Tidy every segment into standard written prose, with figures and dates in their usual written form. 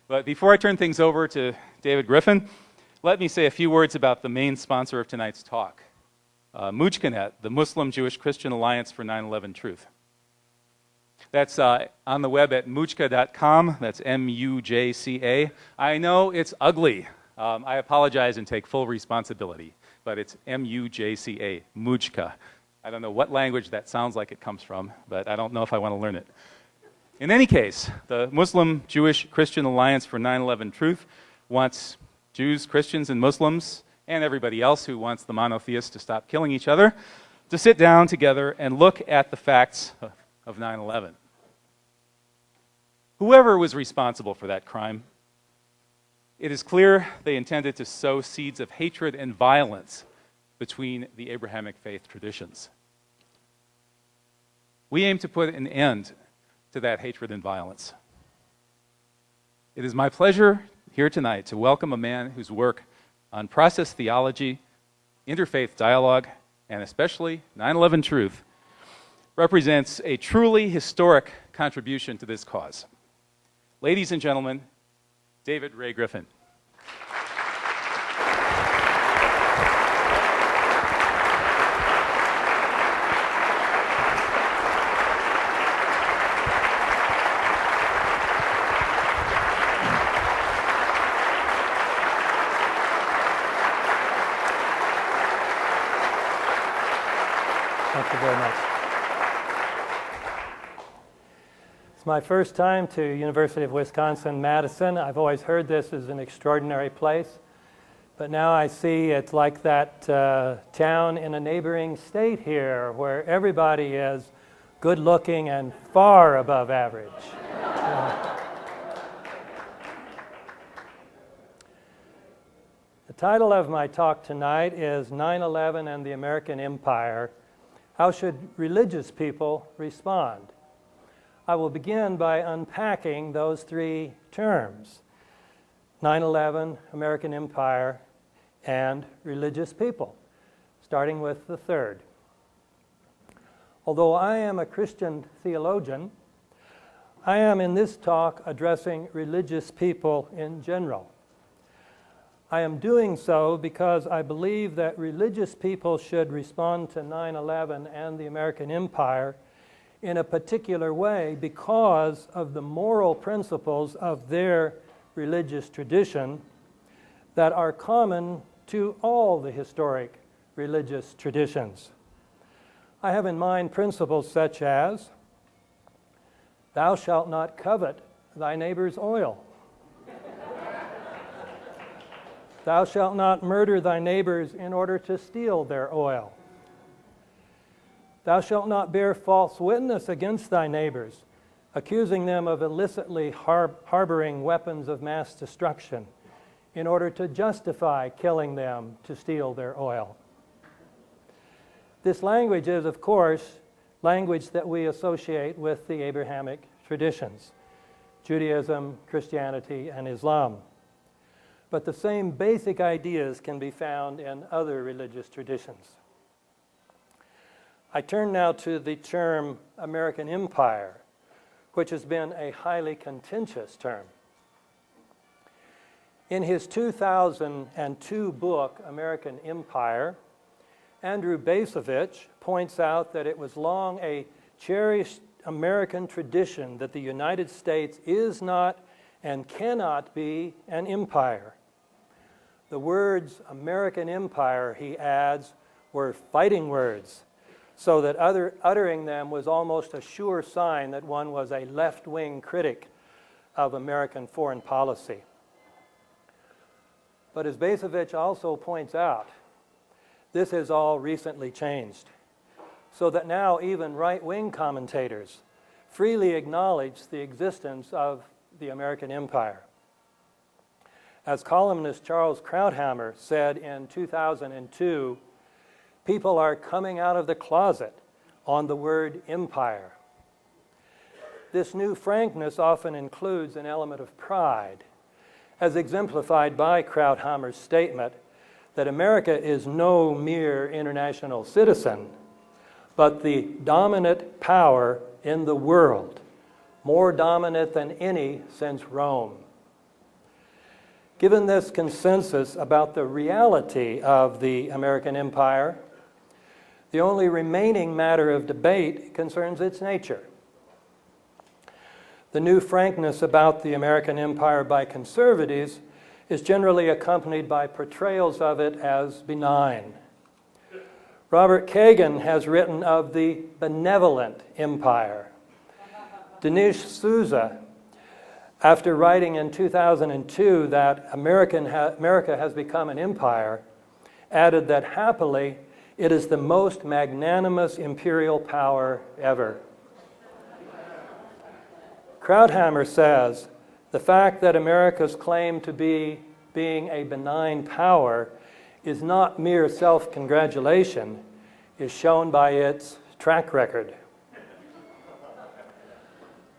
But before I turn things over to David Griffin, let me say a few words about the main sponsor of tonight's talk, Mujkanet, the Muslim-Jewish-Christian Alliance for 9/11 Truth. That's on the web at mujka.com. That's M-U-J-C-A. I know it's ugly. I apologize and take full responsibility, but it's M-U-J-C-A, Mujka. I don't know what language that sounds like it comes from, but I don't know if I want to learn it. In any case, the Muslim-Jewish-Christian Alliance for 9/11 Truth wants Jews, Christians, and Muslims, and everybody else who wants the monotheists to stop killing each other, to sit down together and look at the facts of 9/11. Whoever was responsible for that crime, it is clear they intended to sow seeds of hatred and violence between the Abrahamic faith traditions. We aim to put an end to that hatred and violence. It is my pleasure here tonight to welcome a man whose work on process theology, interfaith dialogue, and especially 9/11 Truth represents a truly historic contribution to this cause. Ladies and gentlemen, David Ray Griffin. Thank you very much. It's my first time to University of Wisconsin-Madison. I've always heard this is an extraordinary place, but now I see it's like that town in a neighboring state here where everybody is good-looking and far above average. The title of my talk tonight is 9/11 and the American Empire. How should religious people respond? I will begin by unpacking those three terms: 9/11, American Empire, and religious people, starting with the third. Although I am a Christian theologian, I am in this talk addressing religious people in general. I am doing so because I believe that religious people should respond to 9/11 and the American Empire in a particular way because of the moral principles of their religious tradition that are common to all the historic religious traditions. I have in mind principles such as, thou shalt not covet thy neighbor's oil. Thou shalt not murder thy neighbors in order to steal their oil. Thou shalt not bear false witness against thy neighbors, accusing them of illicitly harboring weapons of mass destruction in order to justify killing them to steal their oil. This language is, of course, language that we associate with the Abrahamic traditions, Judaism, Christianity, and Islam. But the same basic ideas can be found in other religious traditions. I turn now to the term American Empire, which has been a highly contentious term. In his 2002 book, American Empire, Andrew Bacevich points out that it was long a cherished American tradition that the United States is not and cannot be an empire. The words American Empire, he adds, were fighting words, so that uttering them was almost a sure sign that one was a left-wing critic of American foreign policy. But as Bacevich also points out, this has all recently changed, so that now even right-wing commentators freely acknowledge the existence of the American Empire. As columnist Charles Krauthammer said in 2002, people are coming out of the closet on the word empire. This new frankness often includes an element of pride, as exemplified by Krauthammer's statement that America is no mere international citizen, but the dominant power in the world, more dominant than any since Rome. Given this consensus about the reality of the American empire, the only remaining matter of debate concerns its nature. The new frankness about the American empire by conservatives is generally accompanied by portrayals of it as benign. Robert Kagan has written of the benevolent empire. Dinesh Souza, after writing in 2002 that America has become an empire, added that happily it is the most magnanimous imperial power ever. Krauthammer says, the fact that America's claim to being a benign power is not mere self-congratulation, is shown by its track record.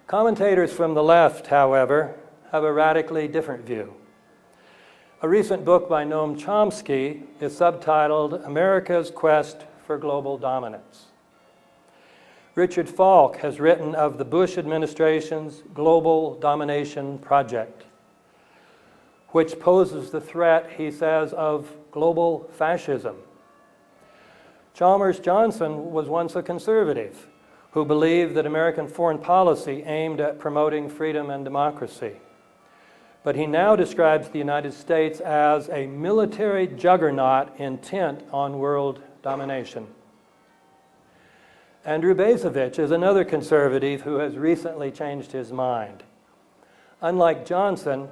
Commentators from the left, however, have a radically different view. A recent book by Noam Chomsky is subtitled America's Quest for Global Dominance. Richard Falk has written of the Bush administration's global domination project, which poses the threat, he says, of global fascism. Chalmers Johnson was once a conservative who believed that American foreign policy aimed at promoting freedom and democracy. But he now describes the United States as a military juggernaut intent on world domination. Andrew Bacevich is another conservative who has recently changed his mind. Unlike Johnson,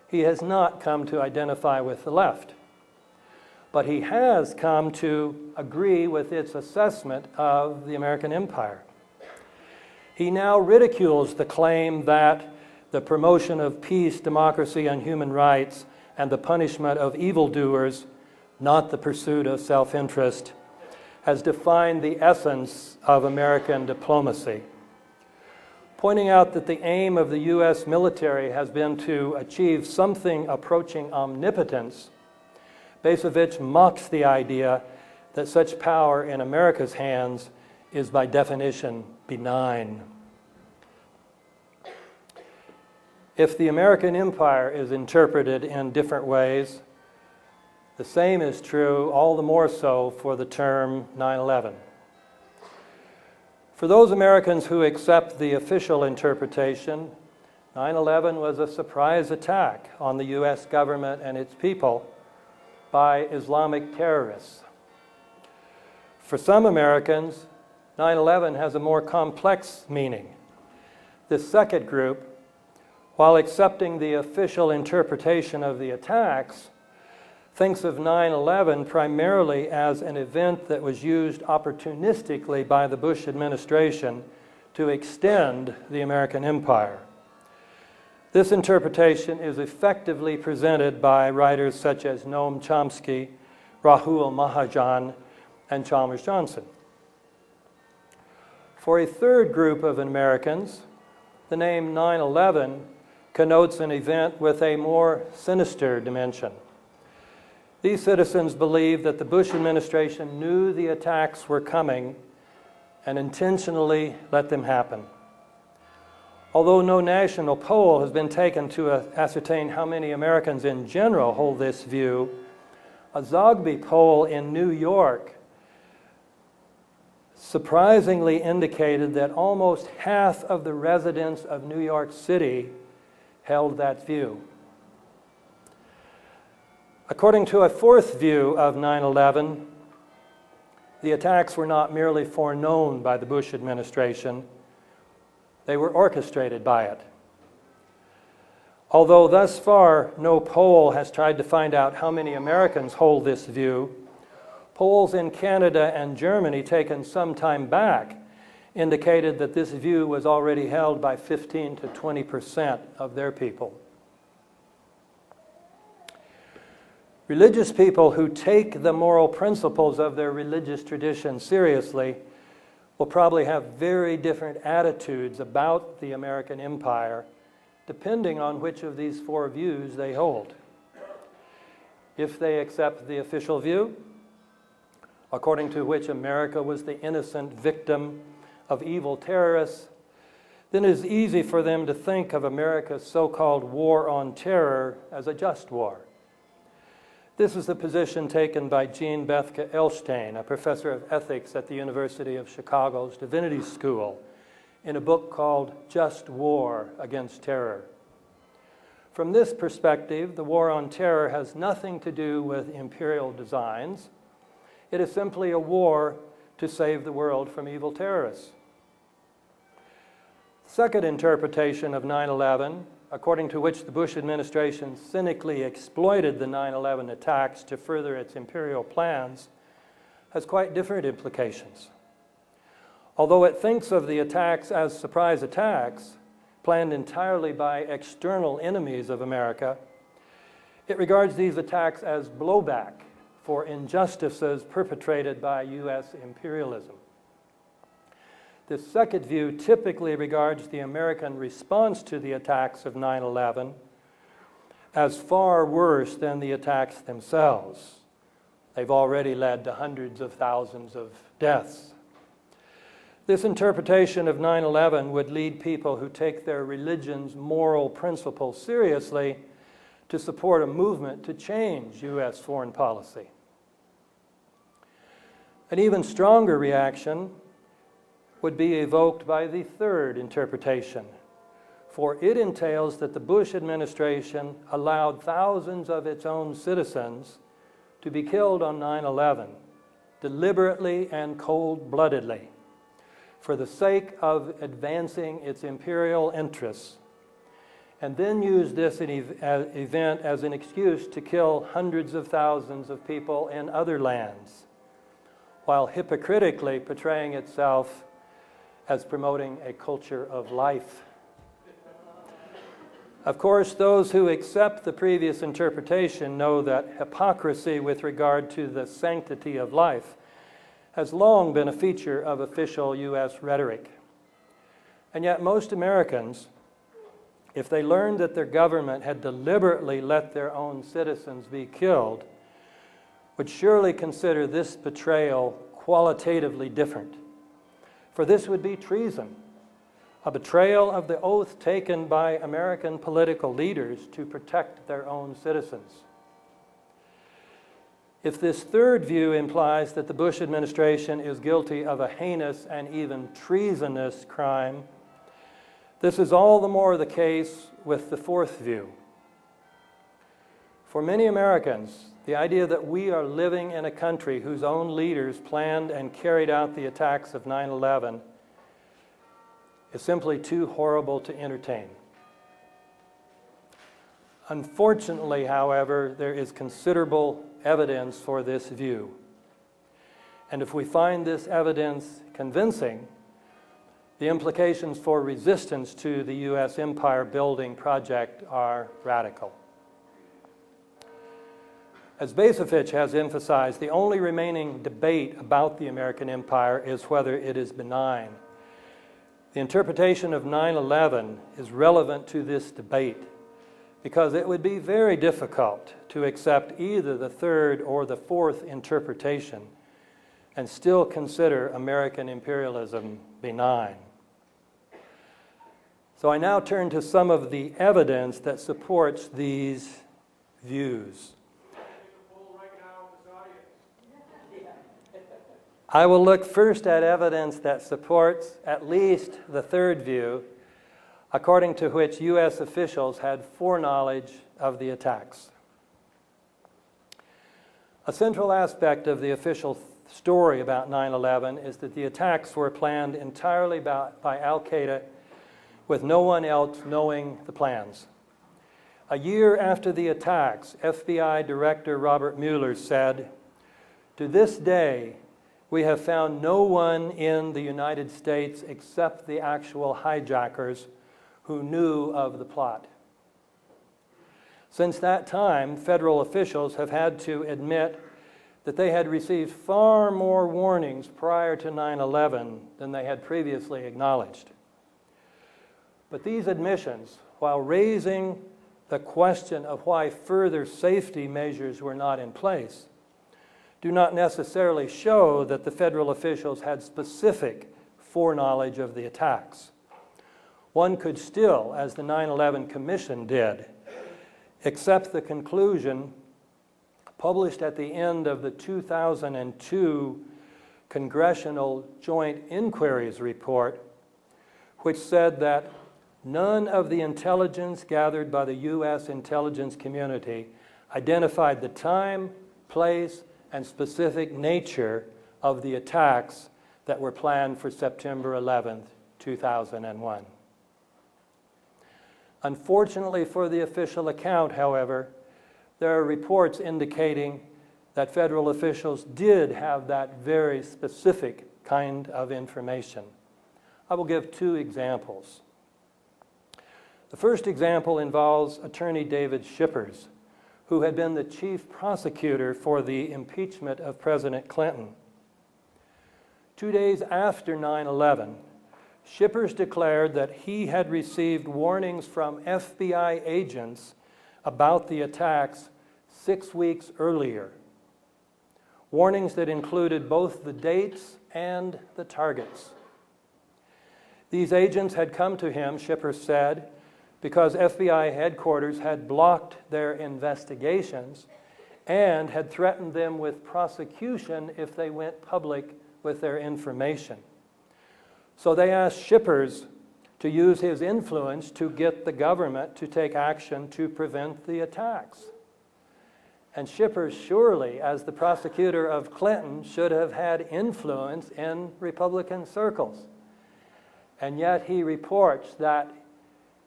he has not come to identify with the left, but he has come to agree with its assessment of the American empire. He now ridicules the claim that the promotion of peace, democracy, and human rights, and the punishment of evildoers, not the pursuit of self-interest, has defined the essence of American diplomacy. Pointing out that the aim of the U.S. military has been to achieve something approaching omnipotence, Bacevich mocks the idea that such power in America's hands is by definition benign. If the American empire is interpreted in different ways, the same is true, all the more so, for the term 9/11. For those Americans who accept the official interpretation, 9/11 was a surprise attack on the U.S. government and its people by Islamic terrorists. For some Americans, 9/11 has a more complex meaning. This second group, while accepting the official interpretation of the attacks, thinks of 9/11 primarily as an event that was used opportunistically by the Bush administration to extend the American empire. This interpretation is effectively presented by writers such as Noam Chomsky, Rahul Mahajan, and Chalmers Johnson. For a third group of Americans, the name 9/11 connotes an event with a more sinister dimension. These citizens believe that the Bush administration knew the attacks were coming and intentionally let them happen. Although no national poll has been taken to ascertain how many Americans in general hold this view, a Zogby poll in New York surprisingly indicated that almost half of the residents of New York City held that view. According to a fourth view of 9/11, the attacks were not merely foreknown by the Bush administration, they were orchestrated by it. Although thus far no poll has tried to find out how many Americans hold this view, polls in Canada and Germany taken some time back indicated that this view was already held by 15 to 20% of their people. Religious people who take the moral principles of their religious tradition seriously will probably have very different attitudes about the American empire, depending on which of these four views they hold. If they accept the official view, according to which America was the innocent victim of evil terrorists, then it is easy for them to think of America's so-called war on terror as a just war. This is the position taken by Jean Bethke Elshtain, a professor of ethics at the University of Chicago's Divinity School, in a book called Just War Against Terror. From this perspective, the war on terror has nothing to do with imperial designs. It is simply a war to save the world from evil terrorists. Second interpretation of 9/11, according to which the Bush administration cynically exploited the 9/11 attacks to further its imperial plans, has quite different implications. Although it thinks of the attacks as surprise attacks, planned entirely by external enemies of America, it regards these attacks as blowback for injustices perpetrated by U.S. imperialism. This second view typically regards the American response to the attacks of 9/11 as far worse than the attacks themselves. They've already led to hundreds of thousands of deaths. This interpretation of 9/11 would lead people who take their religion's moral principles seriously to support a movement to change U.S. foreign policy. An even stronger reaction would be evoked by the third interpretation, for it entails that the Bush administration allowed thousands of its own citizens to be killed on 9/11, deliberately and cold-bloodedly, for the sake of advancing its imperial interests, and then used this event as an excuse to kill hundreds of thousands of people in other lands, while hypocritically portraying itself as promoting a culture of life. Of course, those who accept the previous interpretation know that hypocrisy with regard to the sanctity of life has long been a feature of official U.S. rhetoric. And yet most Americans, if they learned that their government had deliberately let their own citizens be killed, would surely consider this betrayal qualitatively different. For this would be treason, a betrayal of the oath taken by American political leaders to protect their own citizens. If this third view implies that the Bush administration is guilty of a heinous and even treasonous crime, this is all the more the case with the fourth view. For many Americans, the idea that we are living in a country whose own leaders planned and carried out the attacks of 9/11 is simply too horrible to entertain. Unfortunately, however, there is considerable evidence for this view. And if we find this evidence convincing, the implications for resistance to the U.S. empire building project are radical. As Basovich has emphasized, the only remaining debate about the American empire is whether it is benign. The interpretation of 9/11 is relevant to this debate because it would be very difficult to accept either the third or the fourth interpretation and still consider American imperialism benign. So I now turn to some of the evidence that supports these views. I will look first at evidence that supports at least the third view, according to which U.S. officials had foreknowledge of the attacks. A central aspect of the official story about 9/11 is that the attacks were planned entirely by Al-Qaeda, with no one else knowing the plans. A year after the attacks, FBI Director Robert Mueller said, "To this day, we have found no one in the United States except the actual hijackers who knew of the plot." Since that time, federal officials have had to admit that they had received far more warnings prior to 9/11 than they had previously acknowledged. But these admissions, while raising the question of why further safety measures were not in place, do not necessarily show that the federal officials had specific foreknowledge of the attacks. one could still, as the 9/11 Commission did, accept the conclusion published at the end of the 2002 Congressional Joint Inquiries Report, which said that none of the intelligence gathered by the U.S. intelligence community identified the time, place, and specific nature of the attacks that were planned for September 11th, 2001. Unfortunately for the official account, however, there are reports indicating that federal officials did have that very specific kind of information. I will give two examples. The first example involves Attorney David Shippers, who had been the chief prosecutor for the impeachment of President Clinton. 2 days after 9/11, Shippers declared that he had received warnings from FBI agents about the attacks 6 weeks earlier. Warnings that included both the dates and the targets. These agents had come to him, Shippers said, because FBI headquarters had blocked their investigations and had threatened them with prosecution if they went public with their information. So they asked Shippers to use his influence to get the government to take action to prevent the attacks. And Shippers surely, as the prosecutor of Clinton, should have had influence in Republican circles. And yet he reports that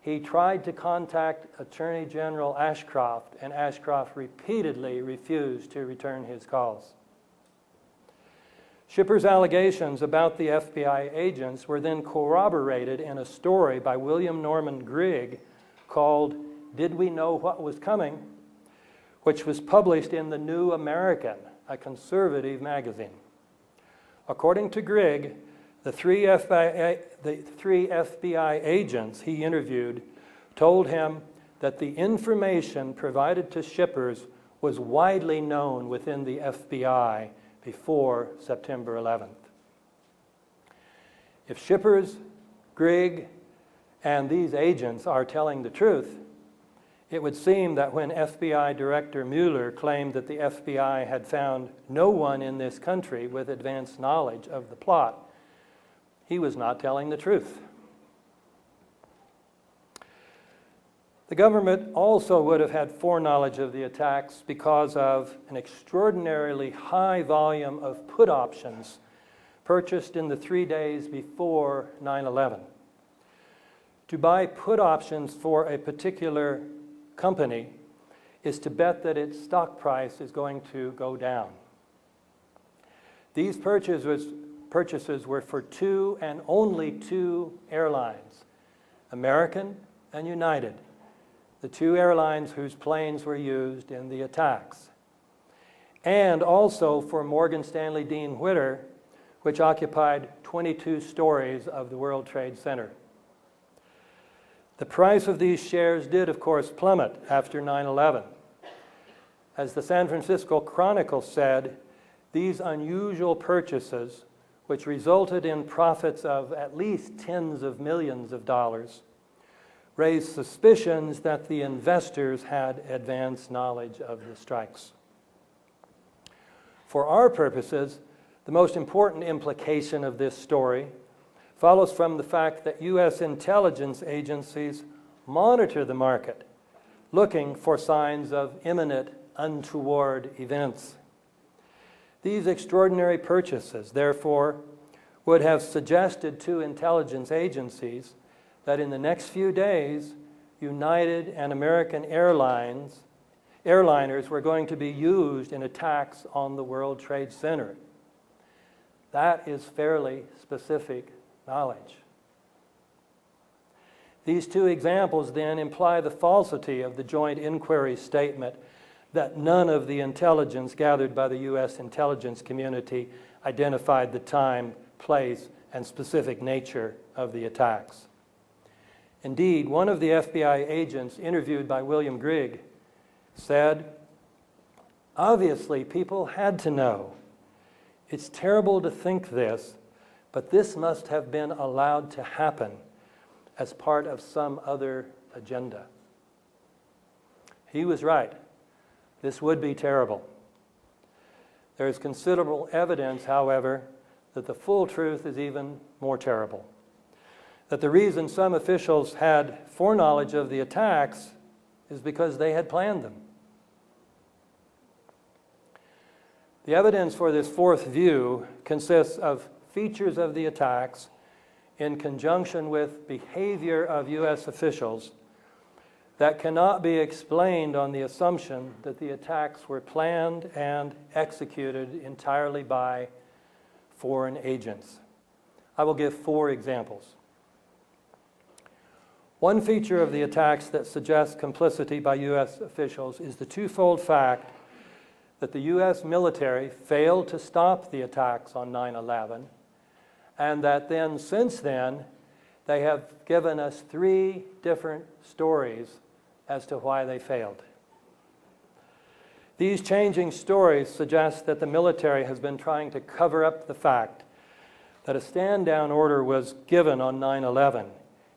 he tried to contact Attorney General Ashcroft, and Ashcroft repeatedly refused to return his calls. Shippers' allegations about the FBI agents were then corroborated in a story by William Norman Grigg called "Did We Know What Was Coming?", which was published in The New American, a conservative magazine. According to Grigg, the three FBI agents he interviewed told him that the information provided to Shippers was widely known within the FBI before September 11th. If Shippers, Grigg, and these agents are telling the truth, it would seem that when FBI Director Mueller claimed that the FBI had found no one in this country with advanced knowledge of the plot, he was not telling the truth. The government also would have had foreknowledge of the attacks because of an extraordinarily high volume of put options purchased in the 3 days before 9/11. To buy put options for a particular company is to bet that its stock price is going to go down. These purchases were for two and only two airlines, American and United, the two airlines whose planes were used in the attacks, and also for Morgan Stanley Dean Witter, which occupied 22 stories of the World Trade Center. The price of these shares did, of course, plummet after 9/11. As the San Francisco Chronicle said, these unusual purchases, which resulted in profits of at least tens of millions of dollars, raised suspicions that the investors had advanced knowledge of the strikes. For our purposes, the most important implication of this story follows from the fact that U.S. intelligence agencies monitor the market, looking for signs of imminent untoward events. These extraordinary purchases, therefore, would have suggested to intelligence agencies that in the next few days, United and American airliners were going to be used in attacks on the World Trade Center. That is fairly specific knowledge. These two examples then imply the falsity of the joint inquiry statement that none of the intelligence gathered by the U.S. intelligence community identified the time, place, and specific nature of the attacks. Indeed, one of the FBI agents interviewed by William Grigg said, "Obviously, people had to know. It's terrible to think this, but this must have been allowed to happen, as part of some other agenda. He was right. This would be terrible. There is considerable evidence, however, that the full truth is even more terrible. That the reason some officials had foreknowledge of the attacks is because they had planned them. The evidence for this fourth view consists of features of the attacks in conjunction with behavior of U.S. officials that cannot be explained on the assumption that the attacks were planned and executed entirely by foreign agents. I will give 4 examples. One feature of the attacks that suggests complicity by U.S. officials is the twofold fact that the U.S. military failed to stop the attacks on 9/11, and that then, since then, they have given us 3 different stories as to why they failed. These changing stories suggest that the military has been trying to cover up the fact that a stand-down order was given on 9/11,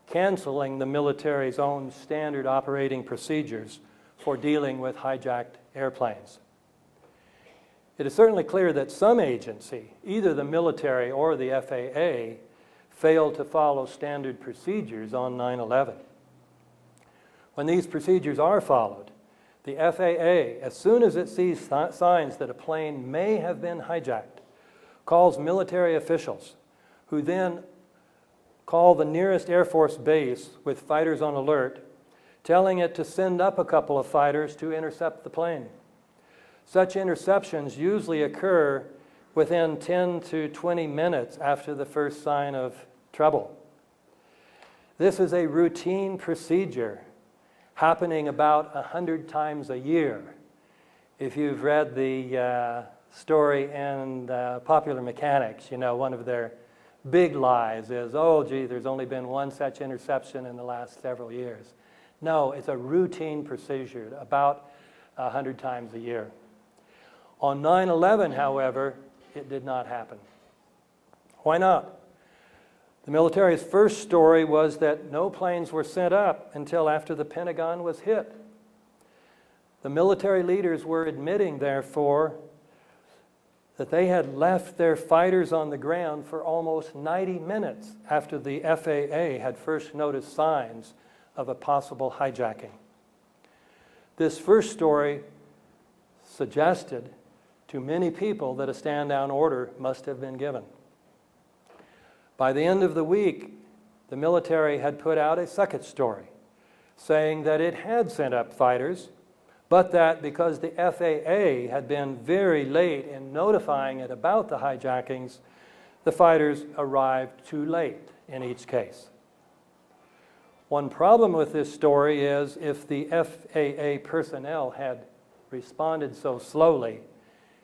canceling the military's own standard operating procedures for dealing with hijacked airplanes. It is certainly clear that some agency, either the military or the FAA, failed to follow standard procedures on 9/11. When these procedures are followed, the FAA, as soon as it sees signs that a plane may have been hijacked, calls military officials, who then call the nearest Air Force base with fighters on alert, telling it to send up a couple of fighters to intercept the plane. Such interceptions usually occur within 10 to 20 minutes after the first sign of trouble. This is a routine procedure happening about 100 times a year. If you've read the story in Popular Mechanics, you know, one of their big lies is, oh, gee, there's only been one such interception in the last several years. No, it's a routine procedure, about 100 times a year. On 9/11, however, it did not happen. Why not? The military's first story was that no planes were sent up until after the Pentagon was hit. The military leaders were admitting, therefore, that they had left their fighters on the ground for almost 90 minutes after the FAA had first noticed signs of a possible hijacking. This first story suggested to many people that a stand-down order must have been given. By the end of the week, the military had put out a second story, saying that it had sent up fighters, but that because the FAA had been very late in notifying it about the hijackings, the fighters arrived too late in each case. One problem with this story is if the FAA personnel had responded so slowly,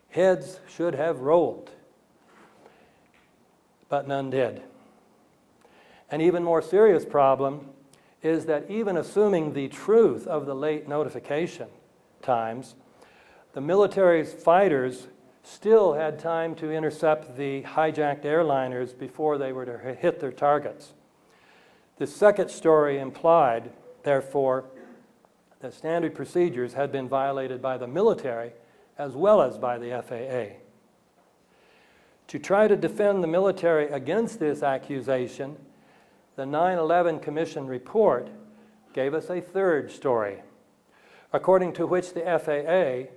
heads should have rolled, but none did. An even more serious problem is that even assuming the truth of the late notification times, the military's fighters still had time to intercept the hijacked airliners before they were to hit their targets. The second story implied, therefore, that standard procedures had been violated by the military as well as by the FAA. To try to defend the military against this accusation, the 9/11 Commission report gave us a third story, according to which the FAA,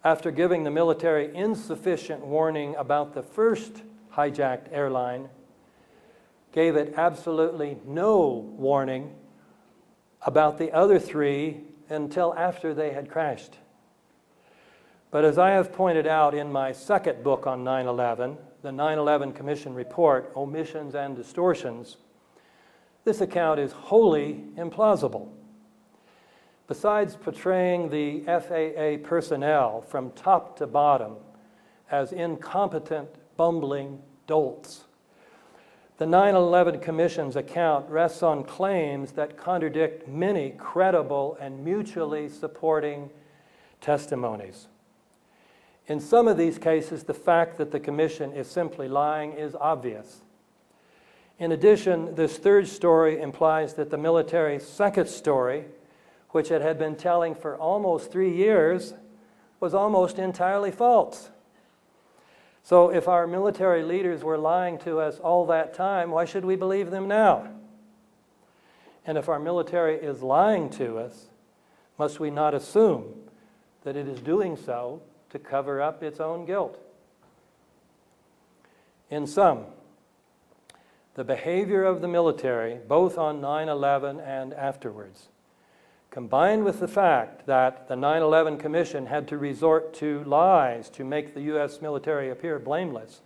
after giving the military insufficient warning about the first hijacked airline, gave it absolutely no warning about the other 3 until after they had crashed. But as I have pointed out in my second book on 9/11, the 9/11 Commission report, Omissions and Distortions, this account is wholly implausible. Besides portraying the FAA personnel from top to bottom as incompetent, bumbling dolts, the 9/11 Commission's account rests on claims that contradict many credible and mutually supporting testimonies. In some of these cases, the fact that the Commission is simply lying is obvious. In addition, this third story implies that the military's second story, which it had been telling for almost 3 years, was almost entirely false. So if our military leaders were lying to us all that time, why should we believe them now? And if our military is lying to us, must we not assume that it is doing so to cover up its own guilt? In sum, the behavior of the military, both on 9/11 and afterwards, combined with the fact that the 9/11 Commission had to resort to lies to make the U.S. military appear blameless,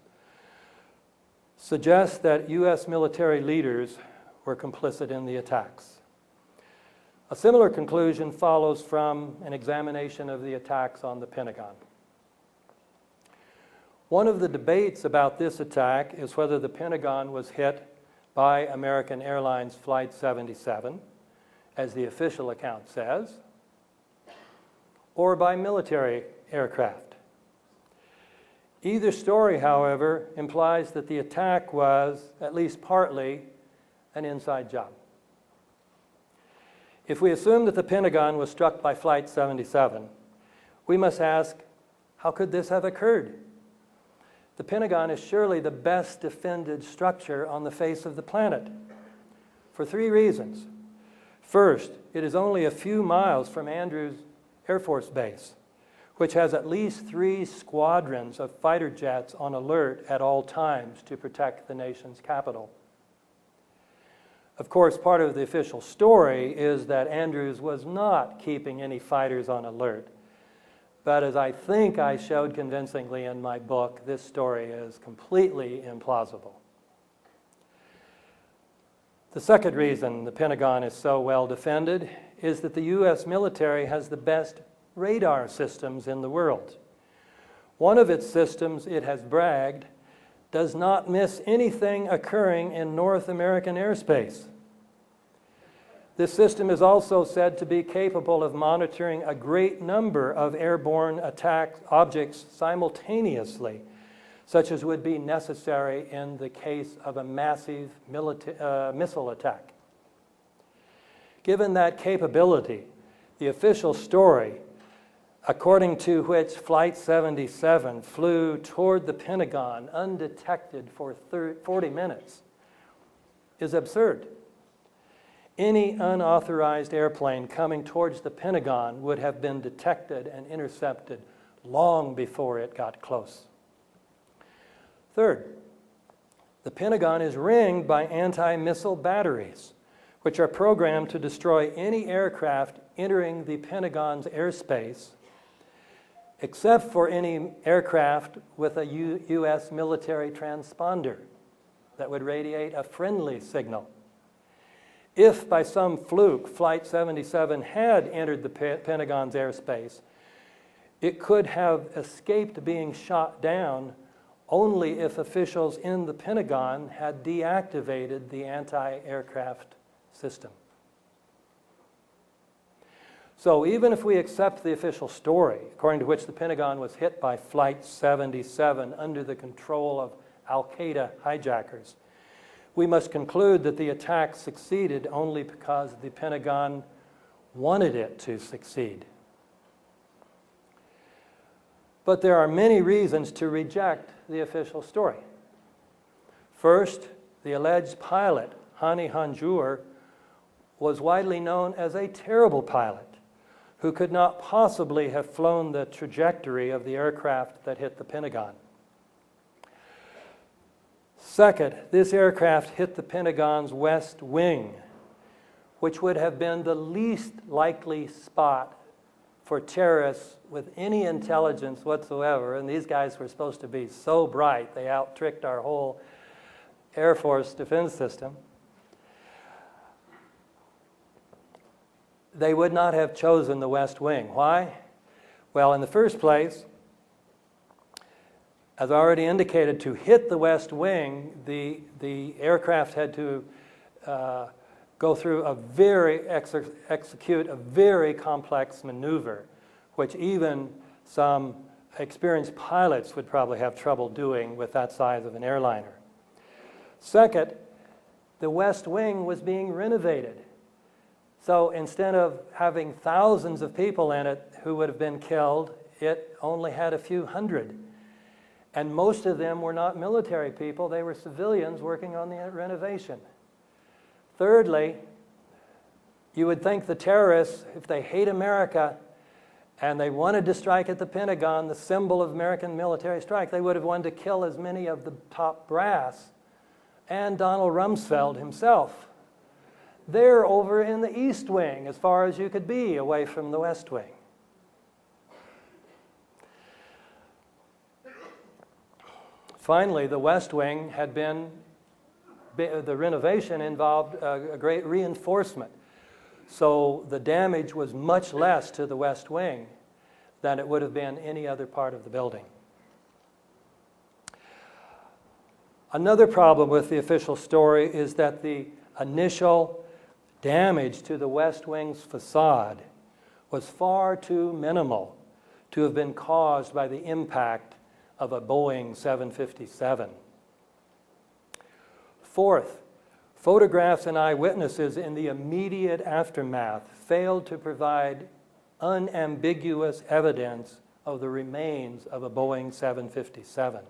suggests that U.S. military leaders were complicit in the attacks. A similar conclusion follows from an examination of the attacks on the Pentagon. One of the debates about this attack is whether the Pentagon was hit by American Airlines Flight 77, as the official account says, or by military aircraft. Either story, however, implies that the attack was, at least partly, an inside job. If we assume that the Pentagon was struck by Flight 77, we must ask, how could this have occurred? The Pentagon is surely the best defended structure on the face of the planet, for 3 reasons. First, it is only a few miles from Andrews Air Force Base, which has at least 3 squadrons of fighter jets on alert at all times to protect the nation's capital. Of course, part of the official story is that Andrews was not keeping any fighters on alert. But as I think I showed convincingly in my book, this story is completely implausible. The second reason the Pentagon is so well defended is that the U.S. military has the best radar systems in the world. One of its systems, it has bragged, does not miss anything occurring in North American airspace. This system is also said to be capable of monitoring a great number of airborne attack objects simultaneously, such as would be necessary in the case of a massive missile attack. Given that capability, the official story, according to which Flight 77 flew toward the Pentagon undetected for 40 minutes, is absurd. Any unauthorized airplane coming towards the Pentagon would have been detected and intercepted long before it got close. Third, the Pentagon is ringed by anti-missile batteries, which are programmed to destroy any aircraft entering the Pentagon's airspace, except for any aircraft with a U.S. military transponder that would radiate a friendly signal. If by some fluke Flight 77 had entered the Pentagon's airspace, it could have escaped being shot down only if officials in the Pentagon had deactivated the anti-aircraft system. So even if we accept the official story, according to which the Pentagon was hit by Flight 77 under the control of Al-Qaeda hijackers, we must conclude that the attack succeeded only because the Pentagon wanted it to succeed. But there are many reasons to reject the official story. First, the alleged pilot, Hani Hanjour, was widely known as a terrible pilot who could not possibly have flown the trajectory of the aircraft that hit the Pentagon. Second, this aircraft hit the Pentagon's west wing, which would have been the least likely spot for terrorists with any intelligence whatsoever. And these guys were supposed to be so bright, they out-tricked our whole Air Force defense system. They would not have chosen the west wing. Why? Well, in the first place, as already indicated, to hit the west wing, the aircraft had to go through execute a very complex maneuver, which even some experienced pilots would probably have trouble doing with that size of an airliner. Second, the West Wing was being renovated. So instead of having thousands of people in it who would have been killed, it only had a few hundred. And most of them were not military people, they were civilians working on the renovation. Thirdly, you would think the terrorists, if they hate America and they wanted to strike at the Pentagon, the symbol of American military strike, they would have wanted to kill as many of the top brass and Donald Rumsfeld himself. They're over in the East Wing, as far as you could be away from the West Wing. Finally, the West Wing had been, the renovation involved a great reinforcement. So the damage was much less to the West Wing than it would have been any other part of the building. Another problem with the official story is that the initial damage to the West Wing's facade was far too minimal to have been caused by the impact of a Boeing 757. Fourth, photographs and eyewitnesses in the immediate aftermath failed to provide unambiguous evidence of the remains of a Boeing 757.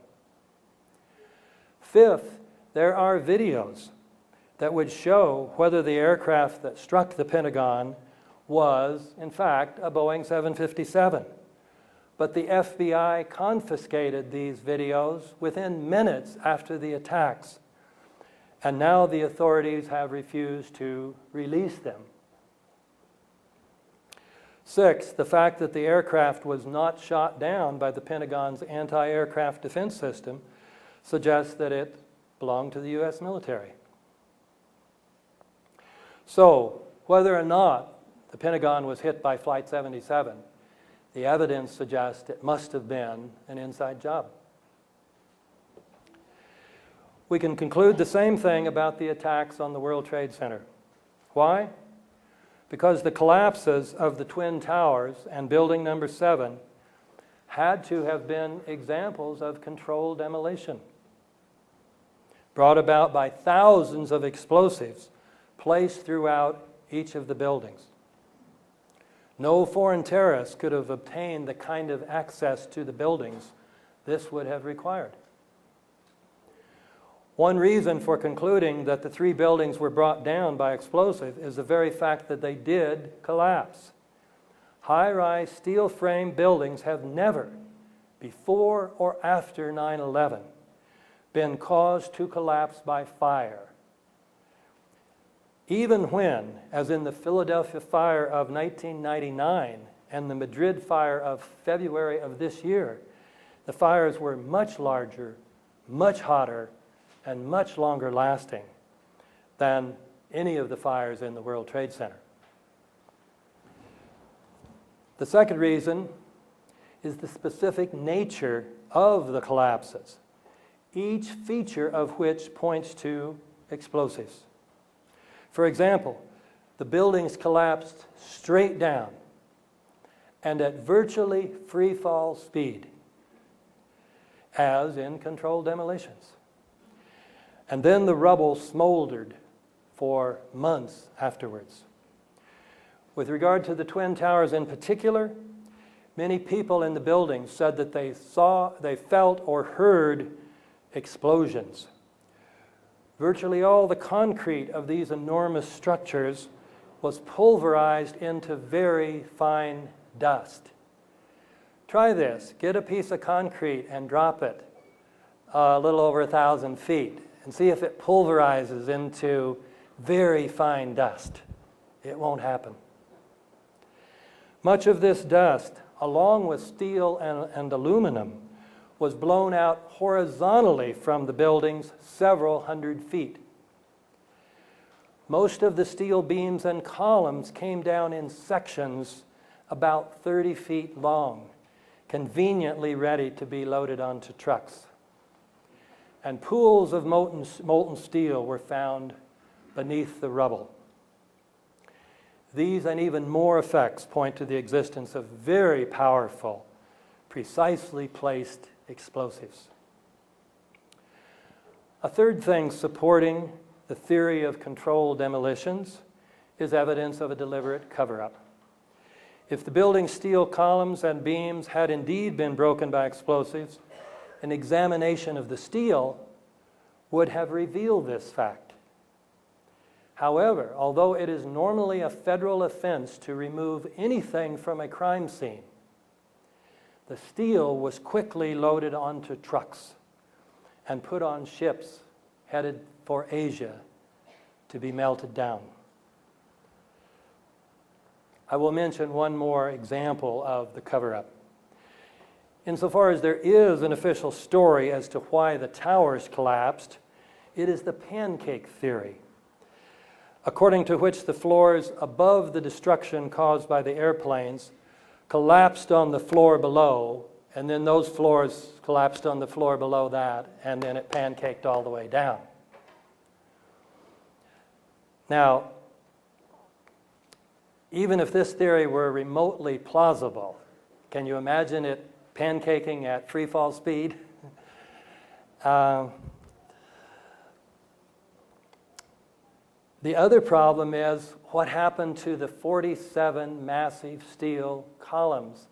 Fifth, there are videos that would show whether the aircraft that struck the Pentagon was, in fact, a Boeing 757. But the FBI confiscated these videos within minutes after the attacks, and now the authorities have refused to release them. Sixth, the fact that the aircraft was not shot down by the Pentagon's anti-aircraft defense system suggests that it belonged to the U.S. military. So, whether or not the Pentagon was hit by Flight 77, the evidence suggests it must have been an inside job. We can conclude the same thing about the attacks on the World Trade Center. Why? Because the collapses of the Twin Towers and Building Number 7 had to have been examples of controlled demolition, brought about by thousands of explosives placed throughout each of the buildings. No foreign terrorists could have obtained the kind of access to the buildings this would have required. One reason for concluding that the three buildings were brought down by explosive is the very fact that they did collapse. High-rise steel frame buildings have never, before or after 9/11, been caused to collapse by fire. Even when, as in the Philadelphia fire of 1999 and the Madrid fire of February of this year, the fires were much larger, much hotter, and much longer lasting than any of the fires in the World Trade Center. The second reason is the specific nature of the collapses, each feature of which points to explosives. For example, the buildings collapsed straight down and at virtually free fall speed, as in controlled demolitions. And then the rubble smoldered for months afterwards. With regard to the Twin Towers in particular, many people in the building said that they felt or heard explosions. Virtually all the concrete of these enormous structures was pulverized into very fine dust. Try this. Get a piece of concrete and drop it a little over 1,000 feet and see if it pulverizes into very fine dust. It won't happen. Much of this dust, along with steel and aluminum, was blown out horizontally from the buildings several hundred feet. Most of the steel beams and columns came down in sections about 30 feet long, conveniently ready to be loaded onto trucks. And pools of molten steel were found beneath the rubble. These and even more effects point to the existence of very powerful, precisely placed explosives. A third thing supporting the theory of controlled demolitions is evidence of a deliberate cover-up. If the building's steel columns and beams had indeed been broken by explosives, an examination of the steel would have revealed this fact. However, although it is normally a federal offense to remove anything from a crime scene, the steel was quickly loaded onto trucks and put on ships headed for Asia to be melted down. I will mention one more example of the cover-up. Insofar as there is an official story as to why the towers collapsed, it is the pancake theory, according to which the floors above the destruction caused by the airplanes collapsed on the floor below, and then those floors collapsed on the floor below that, and then it pancaked all the way down. Now, even if this theory were remotely plausible, can you imagine it pancaking at free fall speed? The other problem is what happened to the 47 massive steel columns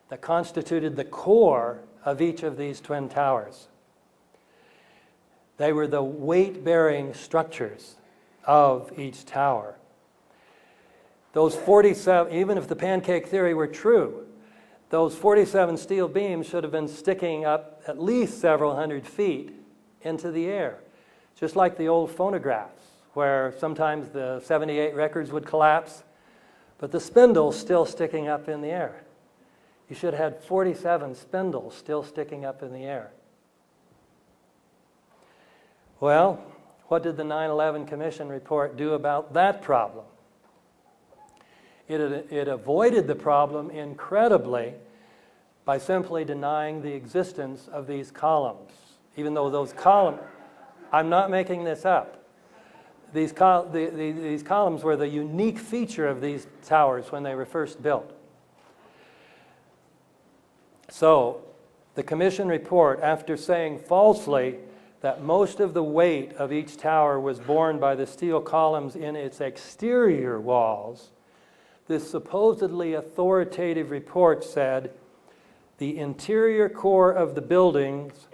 that constituted the core of each of these twin towers. They were the weight-bearing structures of each tower. Those 47, even if the pancake theory were true, those 47 steel beams should have been sticking up at least several hundred feet into the air, just like the old phonographs, where sometimes the 78 records would collapse, but the spindle's still sticking up in the air. You should have had 47 spindles still sticking up in the air. Well, what did the 9/11 Commission report do about that problem? It avoided the problem incredibly by simply denying the existence of these columns, even though those columns, I'm not making this up. These columns were the unique feature of these towers when they were first built. So, the Commission report, after saying falsely that most of the weight of each tower was borne by the steel columns in its exterior walls, this supposedly authoritative report said the interior core of the buildings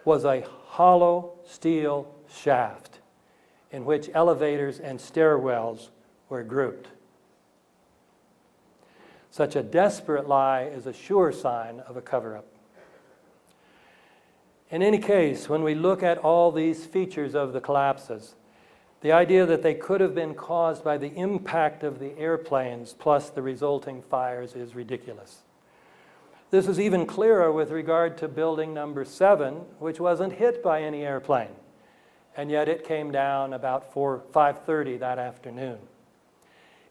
was a hollow steel shaft in which elevators and stairwells were grouped. Such a desperate lie is a sure sign of a cover-up. In any case, when we look at all these features of the collapses, the idea that they could have been caused by the impact of the airplanes plus the resulting fires is ridiculous. This is even clearer with regard to building number 7, which wasn't hit by any airplane, and yet it came down about 5:30 that afternoon.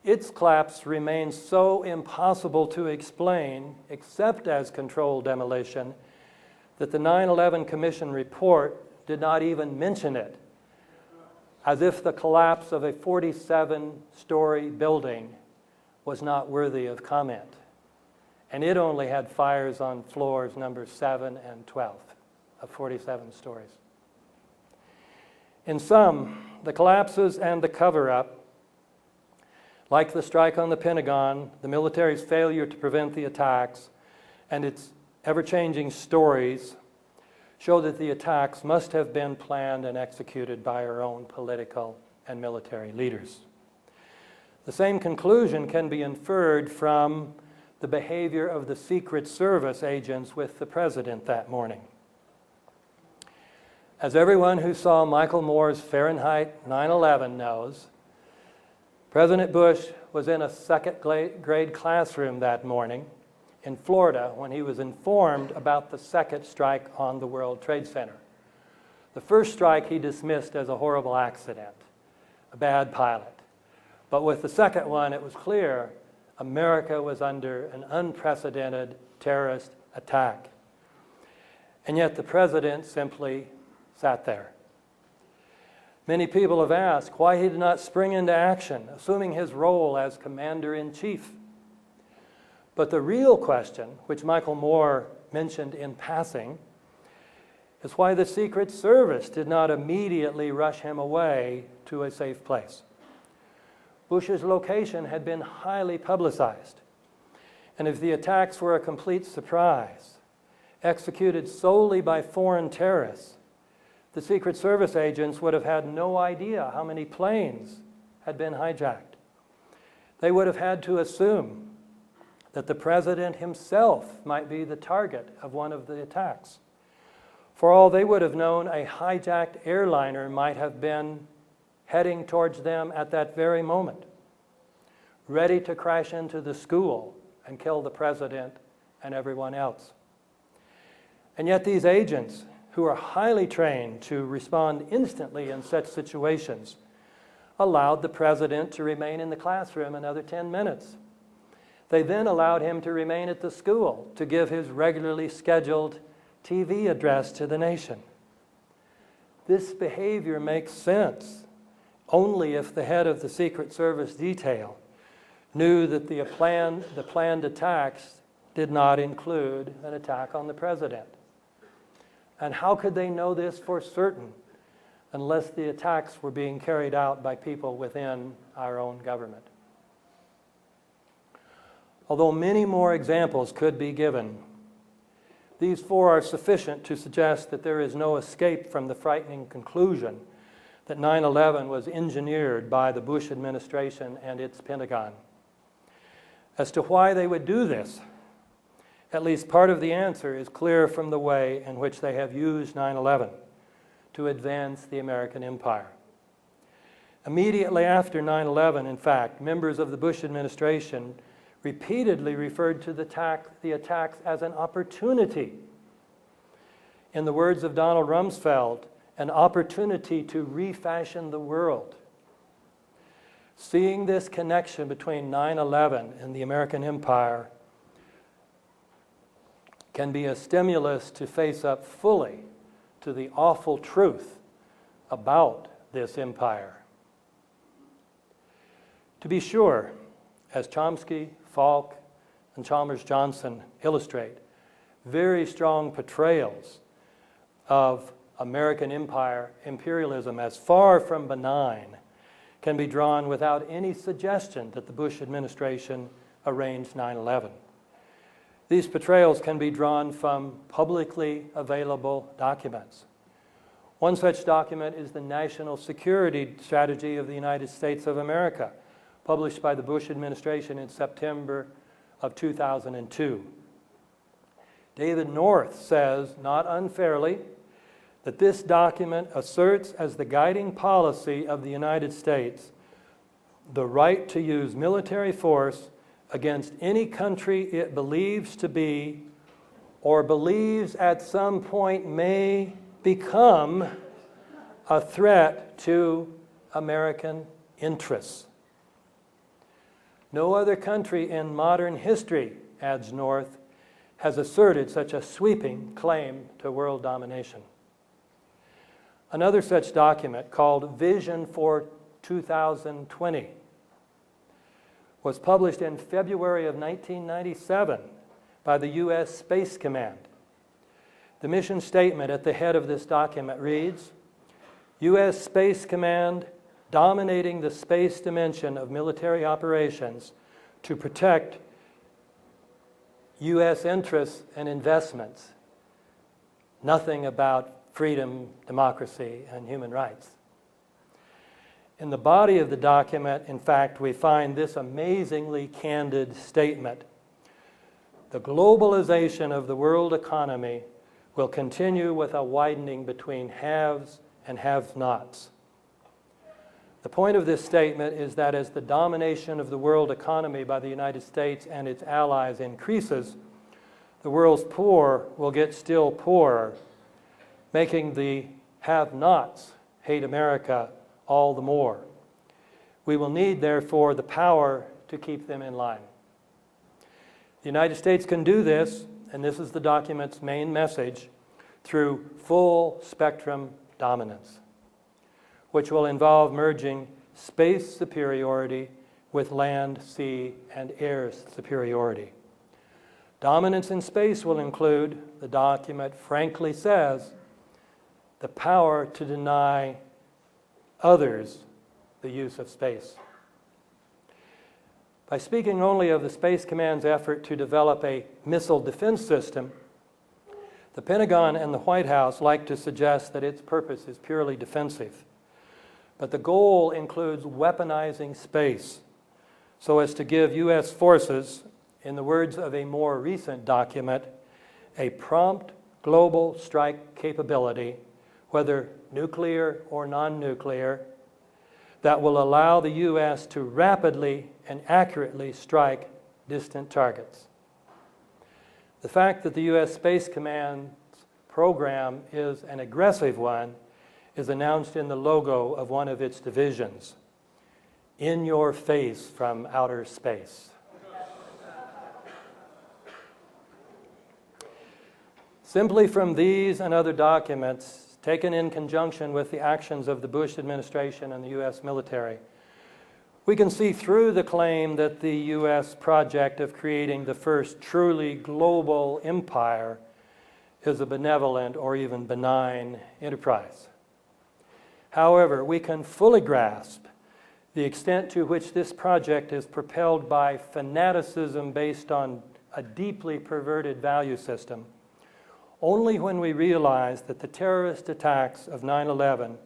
Its collapse remains so impossible to explain, except as controlled demolition, that the 9/11 Commission report did not even mention it, as if the collapse of a 47-story building was not worthy of comment. And it only had fires on floors numbers 7 and 12 of 47 stories. In sum, the collapses and the cover-up, like the strike on the Pentagon, the military's failure to prevent the attacks, and its ever-changing stories, show that the attacks must have been planned and executed by our own political and military leaders. The same conclusion can be inferred from the behavior of the Secret Service agents with the president that morning. As everyone who saw Michael Moore's Fahrenheit 9/11 knows, President Bush was in a second-grade classroom that morning in Florida when he was informed about the second strike on the World Trade Center. The first strike he dismissed as a horrible accident, a bad pilot. But with the second one, it was clear America was under an unprecedented terrorist attack. And yet the president simply sat there. Many people have asked why he did not spring into action, assuming his role as commander-in-chief. But the real question, which Michael Moore mentioned in passing, It's why the Secret Service did not immediately rush him away to a safe place. Bush's location had been highly publicized, and if the attacks were a complete surprise, executed solely by foreign terrorists, the Secret Service agents would have had no idea how many planes had been hijacked. They would have had to assume that the president himself might be the target of one of the attacks. For all they would have known, a hijacked airliner might have been heading towards them at that very moment, ready to crash into the school and kill the president and everyone else. And yet these agents, who are highly trained to respond instantly in such situations, allowed the president to remain in the classroom another 10 minutes. They then allowed him to remain at the school to give his regularly scheduled TV address to the nation. This behavior makes sense only if the head of the Secret Service detail knew that the planned attacks did not include an attack on the president. And how could they know this for certain unless the attacks were being carried out by people within our own government? Although many more examples could be given, these four are sufficient to suggest that there is no escape from the frightening conclusion that 9/11 was engineered by the Bush administration and its Pentagon. As to why they would do this, at least part of the answer is clear from the way in which they have used 9/11 to advance the American empire. Immediately after 9/11, in fact, members of the Bush administration repeatedly referred to the attacks as an opportunity. In the words of Donald Rumsfeld, an opportunity to refashion the world. Seeing this connection between 9/11 and the American empire can be a stimulus to face up fully to the awful truth about this empire. To be sure, as Chomsky, Falk, and Chalmers-Johnson illustrate, very strong portrayals of American empire imperialism as far from benign can be drawn without any suggestion that the Bush administration arranged 9/11. These portrayals can be drawn from publicly available documents. One such document is the National Security Strategy of the United States of America, published by the Bush administration in September of 2002. David North says, not unfairly, that this document asserts as the guiding policy of the United States the right to use military force against any country it believes to be or believes at some point may become a threat to American interests. No other country in modern history, adds North, has asserted such a sweeping claim to world domination. Another such document, called Vision for 2020, was published in February of 1997 by the U.S. Space Command. The mission statement at the head of this document reads, U.S. Space Command dominating the space dimension of military operations to protect U.S. interests and investments. Nothing about freedom, democracy, and human rights. In the body of the document, in fact, we find this amazingly candid statement. The globalization of the world economy will continue with a widening between haves and have-nots. The point of this statement is that as the domination of the world economy by the United States and its allies increases, the world's poor will get still poorer, making the have-nots hate America all the more. We will need, therefore, the power to keep them in line. The United States can do this, and this is the document's main message, through full spectrum dominance, which will involve merging space superiority with land, sea, and air superiority. Dominance in space will include, the document frankly says, the power to deny others the use of space. By speaking only of the Space Command's effort to develop a missile defense system, the Pentagon and the White House like to suggest that its purpose is purely defensive. But the goal includes weaponizing space so as to give U.S. forces, in the words of a more recent document, a prompt global strike capability, whether nuclear or non-nuclear, that will allow the U.S. to rapidly and accurately strike distant targets. The fact that the U.S. Space Command's program is an aggressive one is announced in the logo of one of its divisions, "In your face from outer space." Simply from these and other documents, taken in conjunction with the actions of the Bush administration and the U.S. military, we can see through the claim that the U.S. project of creating the first truly global empire is a benevolent or even benign enterprise. However, we can fully grasp the extent to which this project is propelled by fanaticism based on a deeply perverted value system only when we realize that the terrorist attacks of 9/11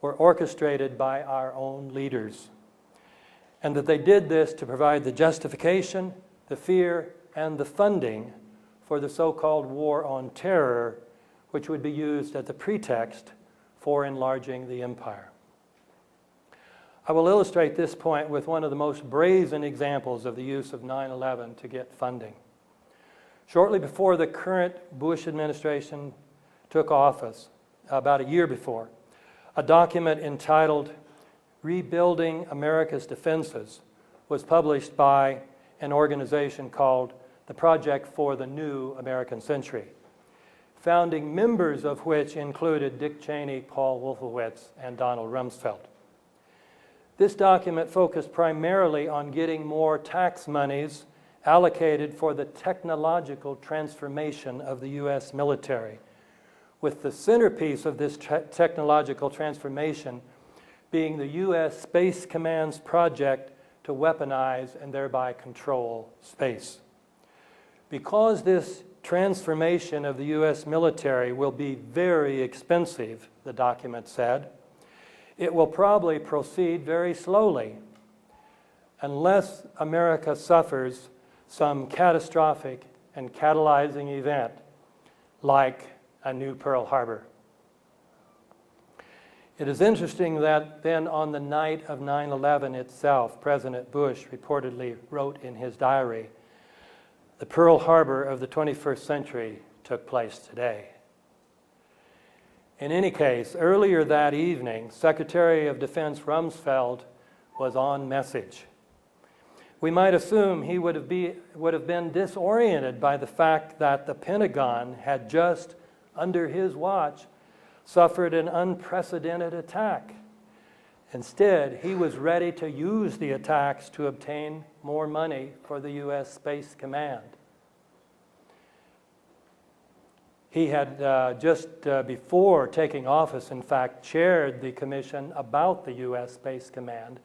were orchestrated by our own leaders, and that they did this to provide the justification, the fear, and the funding for the so-called war on terror, which would be used as a pretext for enlarging the empire. I will illustrate this point with one of the most brazen examples of the use of 9/11 to get funding. Shortly before the current Bush administration took office, about a year before, a document entitled "Rebuilding America's Defenses" was published by an organization called the Project for the New American Century, founding members of which included Dick Cheney, Paul Wolfowitz, and Donald Rumsfeld. This document focused primarily on getting more tax monies allocated for the technological transformation of the U.S. military, with the centerpiece of this technological transformation being the U.S. Space Command's project to weaponize and thereby control space. Because this transformation of the U.S. military will be very expensive, the document said, it will probably proceed very slowly unless America suffers some catastrophic and catalyzing event like a new Pearl Harbor. It is interesting that then on the night of 9/11 itself, President Bush reportedly wrote in his diary, "The Pearl Harbor of the 21st century took place today." In any case, earlier that evening, Secretary of Defense Rumsfeld was on message. We might assume he would have been disoriented by the fact that the Pentagon had just, under his watch, suffered an unprecedented attack. Instead, he was ready to use the attacks to obtain more money for the U.S. Space Command. He had just before taking office, in fact, chaired the commission about the U.S. Space Command,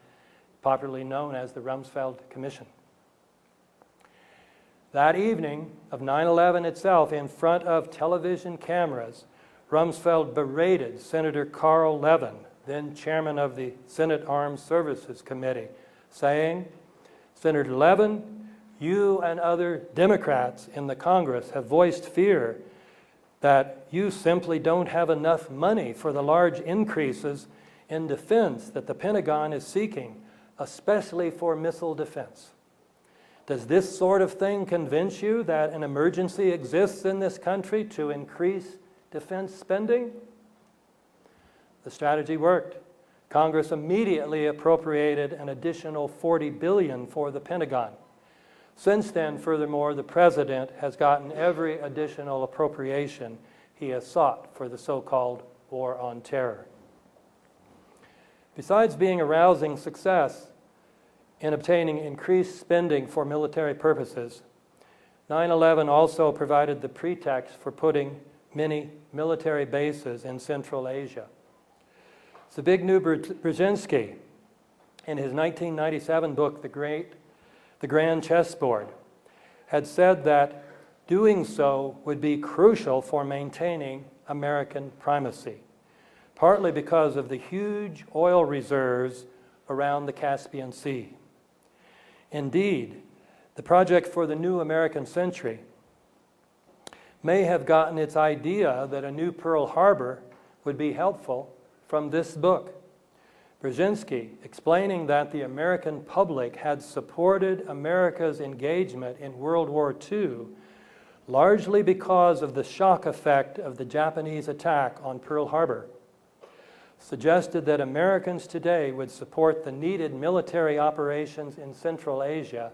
popularly known as the Rumsfeld Commission. That evening of 9/11 itself, in front of television cameras, Rumsfeld berated Senator Carl Levin, then chairman of the Senate Armed Services Committee, saying, "Senator Levin, you and other Democrats in the Congress have voiced fear that you simply don't have enough money for the large increases in defense that the Pentagon is seeking, especially for missile defense. Does this sort of thing convince you that an emergency exists in this country to increase defense spending?" The strategy worked. Congress immediately appropriated an additional $40 billion for the Pentagon. Since then, furthermore, the President has gotten every additional appropriation he has sought for the so-called war on terror. Besides being a rousing success in obtaining increased spending for military purposes, 9/11 also provided the pretext for putting many military bases in Central Asia. Zbigniew Brzezinski, in his 1997 book, The Grand Chessboard, had said that doing so would be crucial for maintaining American primacy, partly because of the huge oil reserves around the Caspian Sea. Indeed, the project for the new American century may have gotten its idea that a new Pearl Harbor would be helpful from this book. Brzezinski, explaining that the American public had supported America's engagement in World War II largely because of the shock effect of the Japanese attack on Pearl Harbor, suggested that Americans today would support the needed military operations in Central Asia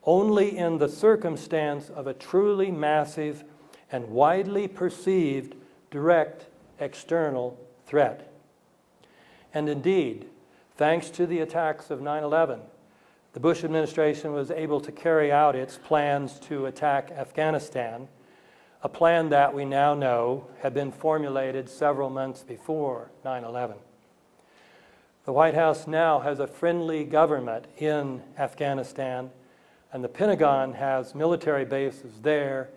only in the circumstance of a truly massive and widely perceived direct external threat. And indeed, thanks to the attacks of 9/11, the Bush administration was able to carry out its plans to attack Afghanistan, a plan that we now know had been formulated several months before 9/11. The White House now has a friendly government in Afghanistan, and the Pentagon has military bases there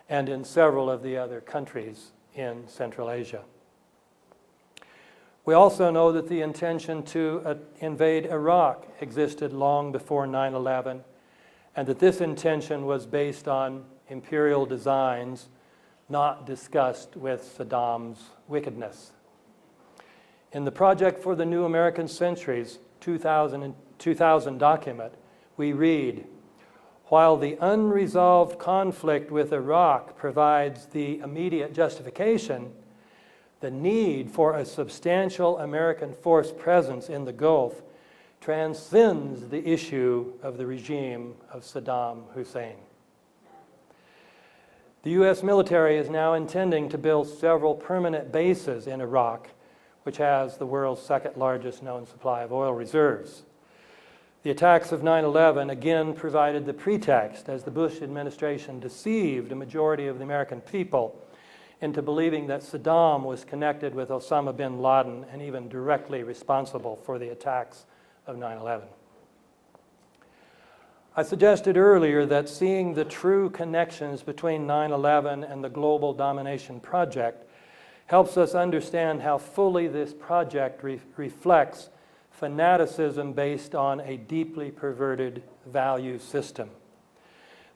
and in several of the other countries in Central Asia. We also know that the intention to invade Iraq existed long before 9/11, and that this intention was based on imperial designs not discussed with Saddam's wickedness. In the Project for the New American Century's 2000 document, we read, "While the unresolved conflict with Iraq provides the immediate justification, the need for a substantial American force presence in the Gulf transcends the issue of the regime of Saddam Hussein." The U.S. military is now intending to build several permanent bases in Iraq, which has the world's second largest known supply of oil reserves. The attacks of 9/11 again provided the pretext as the Bush administration deceived a majority of the American people into believing that Saddam was connected with Osama bin Laden and even directly responsible for the attacks of 9/11. I suggested earlier that seeing the true connections between 9/11 and the global domination project helps us understand how fully this project reflects fanaticism based on a deeply perverted value system.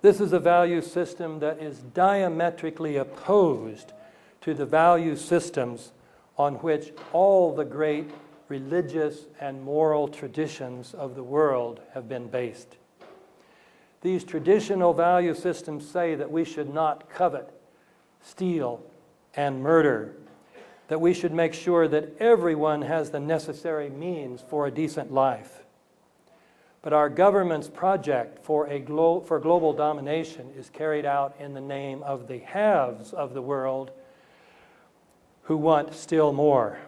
This is a value system that is diametrically opposed to the value systems on which all the great religious and moral traditions of the world have been based. These traditional value systems say that we should not covet, steal, and murder, that we should make sure that everyone has the necessary means for a decent life. But our government's project for global domination is carried out in the name of the haves of the world who want still more,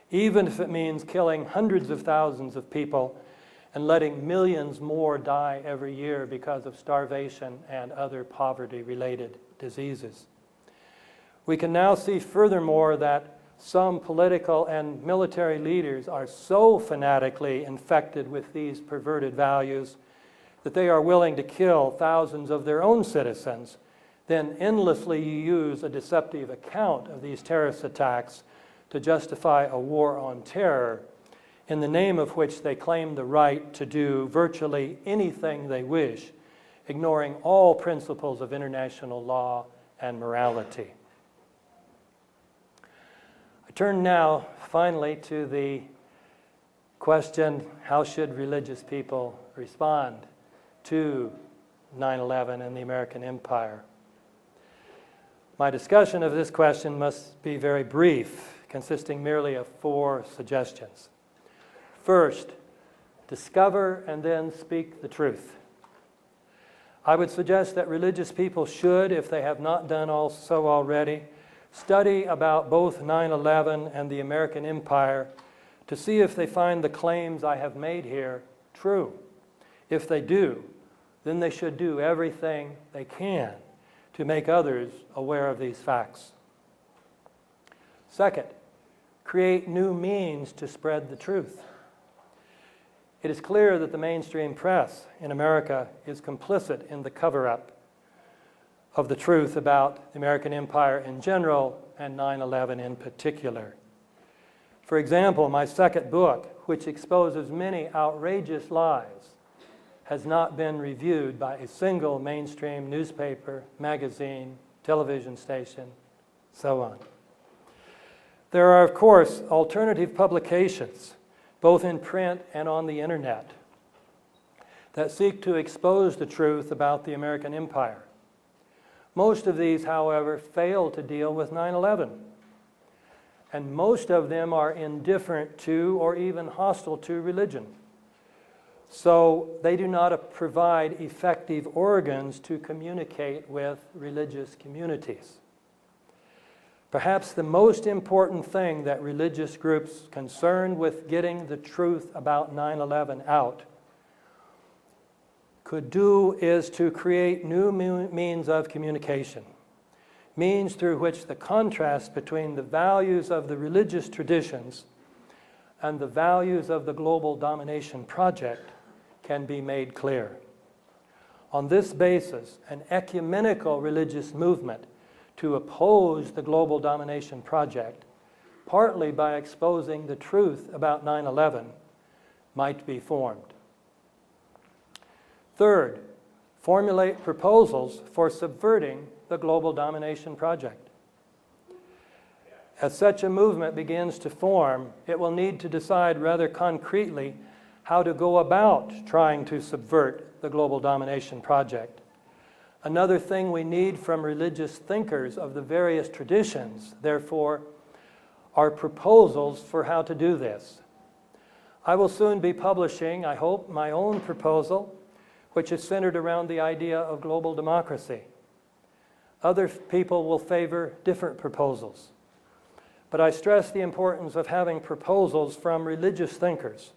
even if it means killing hundreds of thousands of people and letting millions more die every year because of starvation and other poverty-related diseases. We can now see furthermore that some political and military leaders are so fanatically infected with these perverted values that they are willing to kill thousands of their own citizens, then endlessly use a deceptive account of these terrorist attacks to justify a war on terror, in the name of which they claim the right to do virtually anything they wish, ignoring all principles of international law and morality. I turn now, finally, to the question, how should religious people respond to 9/11 and the American empire? My discussion of this question must be very brief, consisting merely of 4 suggestions. First, discover and then speak the truth. I would suggest that religious people should, if they have not done so already, study about both 9/11 and the American empire to see if they find the claims I have made here true. If they do, then they should do everything they can to make others aware of these facts. Second, create new means to spread the truth. It is clear that the mainstream press in America is complicit in the cover-up of the truth about the American empire in general and 9/11 in particular. For example, my second book, which exposes many outrageous lies, has not been reviewed by a single mainstream newspaper, magazine, television station, so on. There are, of course, alternative publications, both in print and on the internet, that seek to expose the truth about the American empire. Most of these, however, fail to deal with 9/11, and most of them are indifferent to or even hostile to religion. So they do not provide effective organs to communicate with religious communities. Perhaps the most important thing that religious groups concerned with getting the truth about 9/11 out could do is to create new means of communication, means through which the contrast between the values of the religious traditions and the values of the global domination project can be made clear. On this basis, an ecumenical religious movement to oppose the global domination project, partly by exposing the truth about 9/11, might be formed. Third, formulate proposals for subverting the global domination project. As such a movement begins to form, it will need to decide rather concretely how to go about trying to subvert the global domination project. Another thing we need from religious thinkers of the various traditions, therefore, are proposals for how to do this. I will soon be publishing, I hope, my own proposal, which is centered around the idea of global democracy. Other people will favor different proposals. But I stress the importance of having proposals from religious thinkers.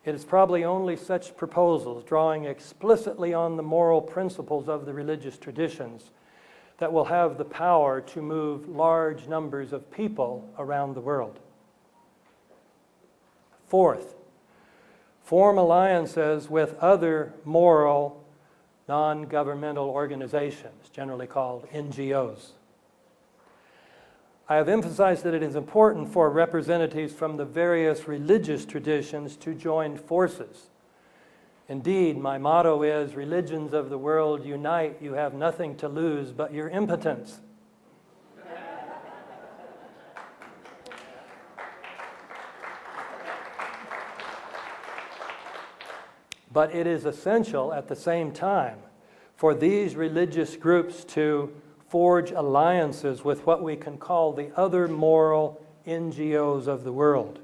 It is probably only such proposals, drawing explicitly on the moral principles of the religious traditions, that will have the power to move large numbers of people around the world. Fourth, form alliances with other moral, non-governmental organizations, generally called NGOs. I have emphasized that it is important for representatives from the various religious traditions to join forces. Indeed, my motto is, religions of the world unite, you have nothing to lose but your impotence. But it is essential at the same time for these religious groups to forge alliances with what we can call the other moral NGOs of the world.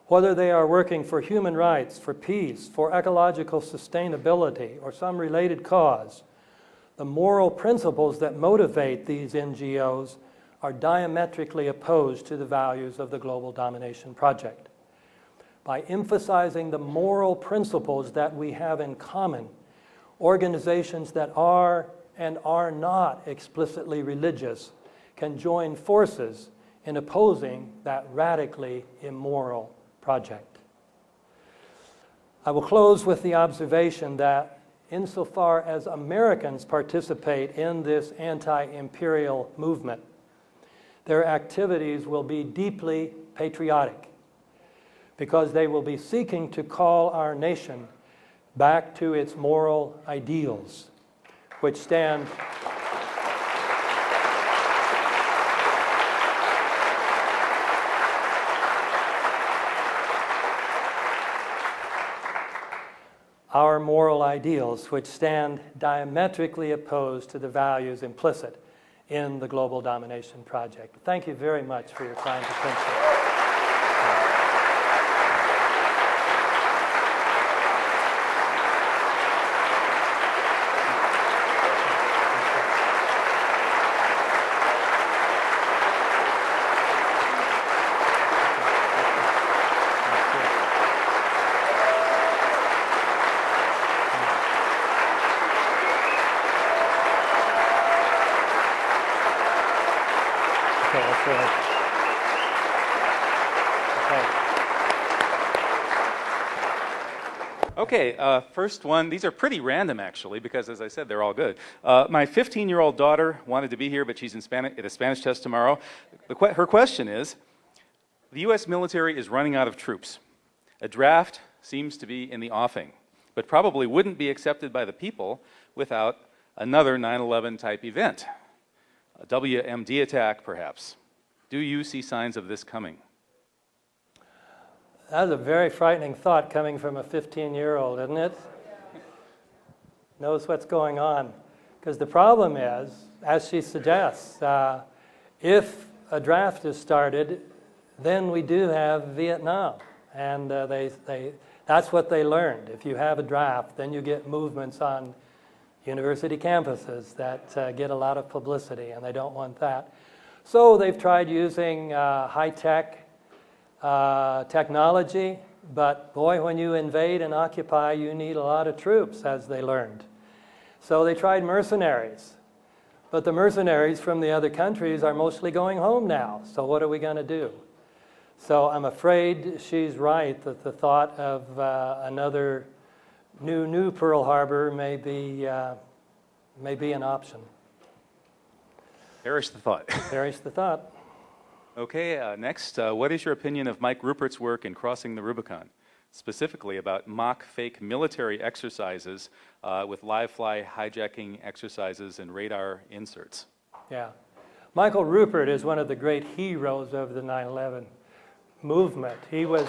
Whether they are working for human rights, for peace, for ecological sustainability, or some related cause, the moral principles that motivate these NGOs are diametrically opposed to the values of the global domination project. By emphasizing the moral principles that we have in common, organizations that are and are not explicitly religious can join forces in opposing that radically immoral project. I will close with the observation that insofar as Americans participate in this anti-imperial movement, their activities will be deeply patriotic, because they will be seeking to call our nation back to its moral ideals, which stand our moral ideals, which stand diametrically opposed to the values implicit in the global domination project. Thank you very much for your kind attention. Okay, that's right. Okay. Okay, first one. These are pretty random, actually, because, as I said, they're all good. My 15-year-old daughter wanted to be here, but she's at a Spanish test tomorrow. Her question is, the U.S. military is running out of troops. A draft seems to be in the offing, but probably wouldn't be accepted by the people without another 9/11 type event. A WMD attack, perhaps. Do you see signs of this coming? That's a very frightening thought coming from a 15-year-old, isn't it? Knows what's going on. Because the problem is, as she suggests, if a draft is started, then we do have Vietnam. And that's what they learned. If you have a draft, then you get movements on university campuses that get a lot of publicity, and they don't want that. So they've tried using high-tech technology, but boy, when you invade and occupy, you need a lot of troops, as they learned. So they tried mercenaries, but the mercenaries from the other countries are mostly going home now, so what are we going to do? So I'm afraid she's right that the thought of another new Pearl Harbor may be an option. Perish the thought. Perish the thought. Okay, next, what is your opinion of Mike Rupert's work in Crossing the Rubicon, specifically about mock fake military exercises with live-fly hijacking exercises and radar inserts? Yeah. Michael Rupert is one of the great heroes of the 9/11 movement. He was,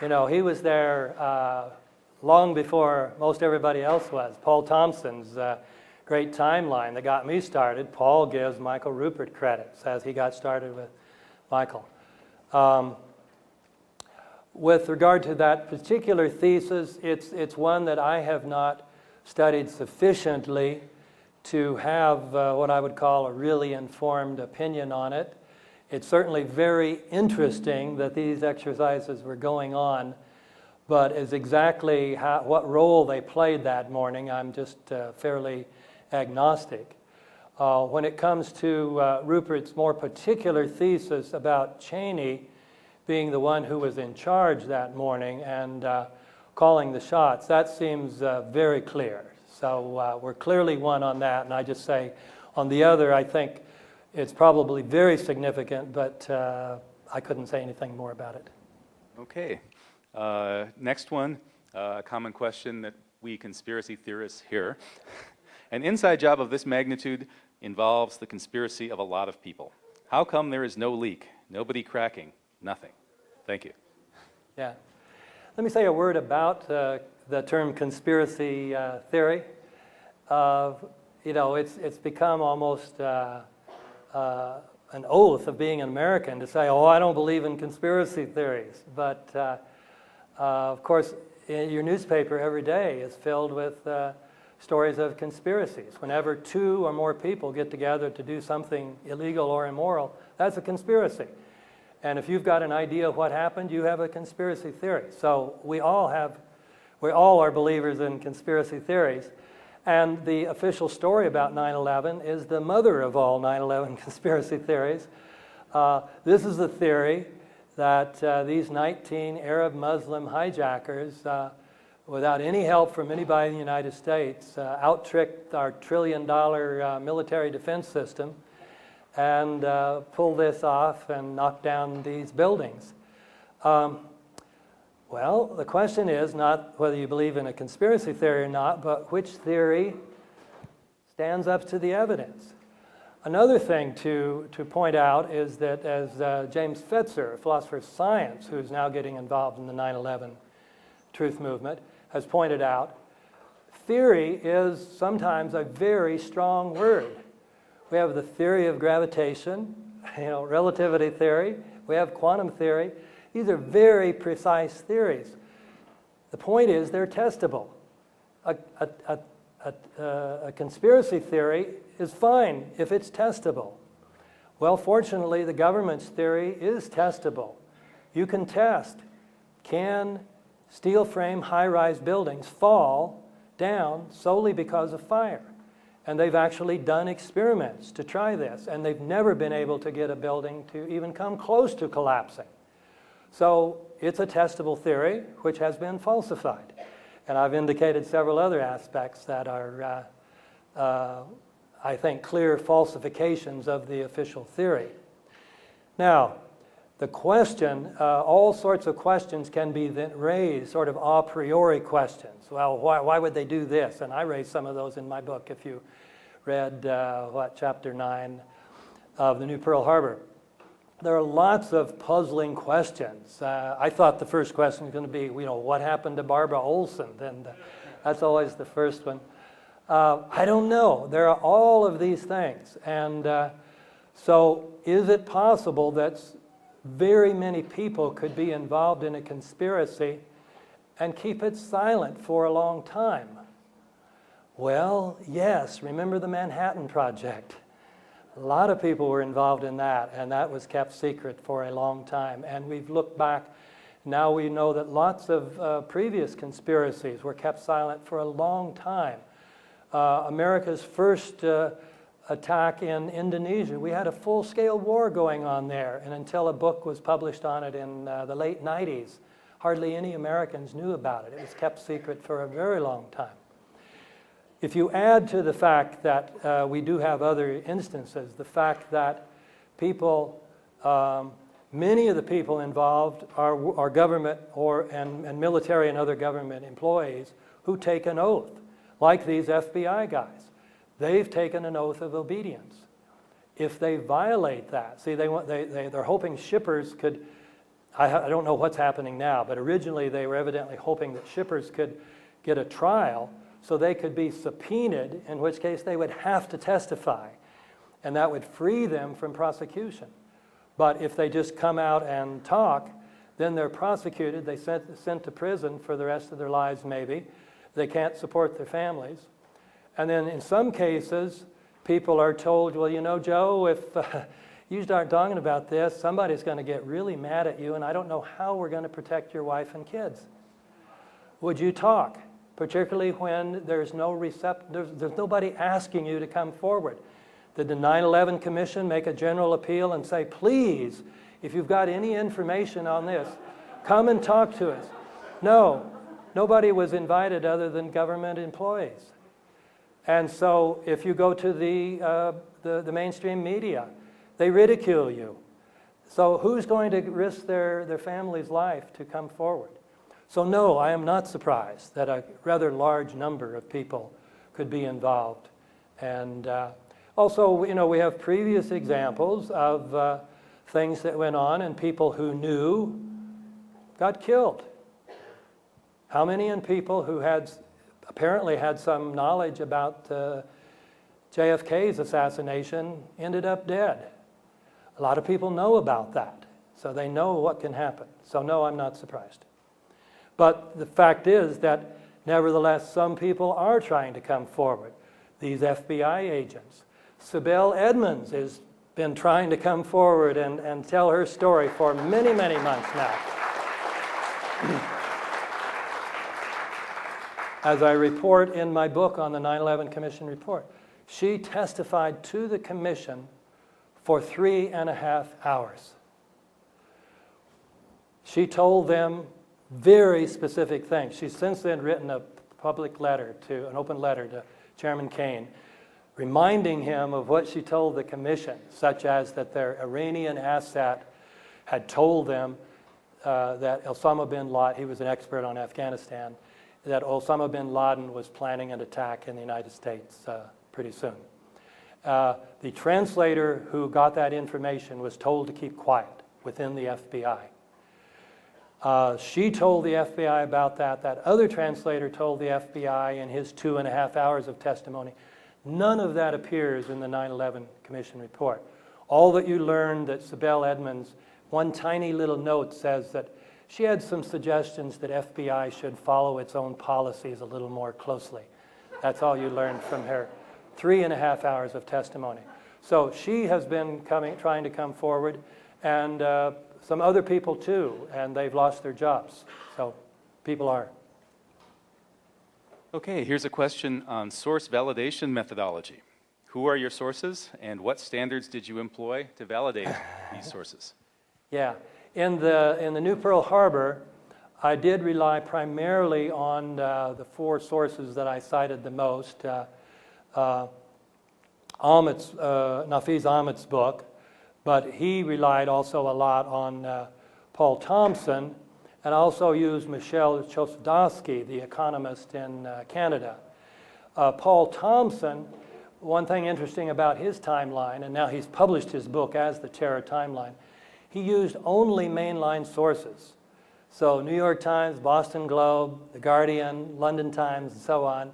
he was there long before most everybody else was. Paul Thompson's great timeline that got me started, Paul gives Michael Rupert credit, says he got started with Michael. With regard to that particular thesis, it's one that I have not studied sufficiently to have what I would call a really informed opinion on it. It's certainly very interesting that these exercises were going on, but as exactly what role they played that morning, I'm just fairly agnostic. When it comes to Rupert's more particular thesis about Cheney being the one who was in charge that morning and calling the shots, that seems very clear. So we're clearly one on that, and I just say on the other, I think it's probably very significant, but I couldn't say anything more about it. Okay. Next one, a common question that we conspiracy theorists hear. An inside job of this magnitude involves the conspiracy of a lot of people. How come there is no leak, nobody cracking, nothing? Thank you. Yeah. Let me say a word about the term conspiracy theory. It's become almost an oath of being an American to say, oh, I don't believe in conspiracy theories. But, of course, your newspaper every day is filled with stories of conspiracies. Whenever two or more people get together to do something illegal or immoral, that's a conspiracy. And if you've got an idea of what happened, you have a conspiracy theory. So we all are believers in conspiracy theories. And the official story about 9/11 is the mother of all 9/11 conspiracy theories. This is the theory that these 19 Arab Muslim hijackers, without any help from anybody in the United States, out-tricked our trillion-dollar military defense system and pulled this off and knocked down these buildings. Well, the question is not whether you believe in a conspiracy theory or not, but which theory stands up to the evidence. Another thing to point out is that as James Fetzer, a philosopher of science, who's now getting involved in the 9/11 truth movement, has pointed out, theory is sometimes a very strong word. We have the theory of gravitation, relativity theory. We have quantum theory. These are very precise theories. The point is they're testable. A conspiracy theory is fine if it's testable. Well, fortunately, the government's theory is testable. You can test, can steel frame high-rise buildings fall down solely because of fire? And they've actually done experiments to try this, and they've never been able to get a building to even come close to collapsing. So it's a testable theory which has been falsified. And I've indicated several other aspects that are, I think, clear falsifications of the official theory. Now, the question, all sorts of questions can be then raised, sort of a priori questions. Well, why would they do this? And I raised some of those in my book, if you read, chapter 9 of The New Pearl Harbor. There are lots of puzzling questions. I thought the first question was going to be, what happened to Barbara Olson? And that's always the first one. I don't know. There are all of these things. And so is it possible that very many people could be involved in a conspiracy and keep it silent for a long time? Well, yes. Remember the Manhattan Project? A lot of people were involved in that, and that was kept secret for a long time. And we've looked back. Now we know that lots of previous conspiracies were kept silent for a long time. America's first attack in Indonesia, we had a full-scale war going on there, and until a book was published on it in the late 90s, hardly any Americans knew about it. It was kept secret for a very long time. If you add to the fact that we do have other instances, the fact that people, many of the people involved are government and military and other government employees who take an oath, like these FBI guys. They've taken an oath of obedience. If they violate that, see, they're hoping shippers could, I don't know what's happening now, but originally they were evidently hoping that shippers could get a trial so they could be subpoenaed, in which case they would have to testify, and that would free them from prosecution. But if they just come out and talk, then they're prosecuted, they sent to prison for the rest of their lives maybe. They can't support their families. And then in some cases, people are told, well, Joe, if you start talking about this, somebody's going to get really mad at you, and I don't know how we're going to protect your wife and kids. Would you talk? Particularly when there's nobody asking you to come forward. Did the 9/11 Commission make a general appeal and say, please, if you've got any information on this, come and talk to us? No, nobody was invited other than government employees. And so if you go to the mainstream media, they ridicule you. So who's going to risk their family's life to come forward? So no, I am not surprised that a rather large number of people could be involved. And also, we have previous examples of things that went on and people who knew got killed. How many people who apparently had some knowledge about JFK's assassination ended up dead? A lot of people know about that, so they know what can happen. So no, I'm not surprised. But the fact is that, nevertheless, some people are trying to come forward. These FBI agents. Sibel Edmonds has been trying to come forward and tell her story for many, many months now. As I report in my book on the 9/11 Commission report, she testified to the commission for 3.5 hours. She told them very specific things. She's since then written an open letter to Chairman Kane, reminding him of what she told the commission, such as that their Iranian asset had told them that Osama bin Laden, he was an expert on Afghanistan, that Osama bin Laden was planning an attack in the United States pretty soon. The translator who got that information was told to keep quiet within the FBI. She told the FBI about that. That other translator told the FBI in his 2.5 hours of testimony. None of that appears in the 9/11 Commission report. All that you learned that Sibel Edmonds, one tiny little note says that she had some suggestions that FBI should follow its own policies a little more closely. That's all you learned from her 3.5 hours of testimony. So she has been trying to come forward, and some other people too, and they've lost their jobs. So people are. Okay, here's a question on source validation methodology. Who are your sources, and what standards did you employ to validate these sources? Yeah, in the New Pearl Harbor, I did rely primarily on the four sources that I cited the most. Nafiz Ahmed's book, but he relied also a lot on Paul Thompson, and also used Michel Chossudovsky, the economist in Canada. Paul Thompson, one thing interesting about his timeline, and now he's published his book as the Terror Timeline, he used only mainline sources. So New York Times, Boston Globe, The Guardian, London Times, and so on.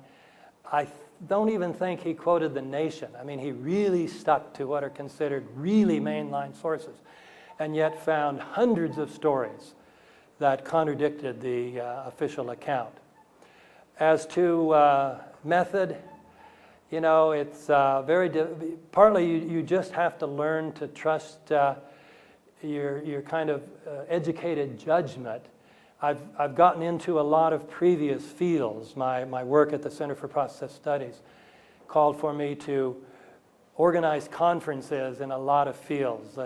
I don't even think he quoted The Nation. I mean, he really stuck to what are considered really mainline sources, and yet found hundreds of stories that contradicted the official account. As to method, you know, it's partly you just have to learn to trust your kind of educated judgment. I've gotten into a lot of previous fields. My work at the Center for Process Studies called for me to organize conferences in a lot of fields,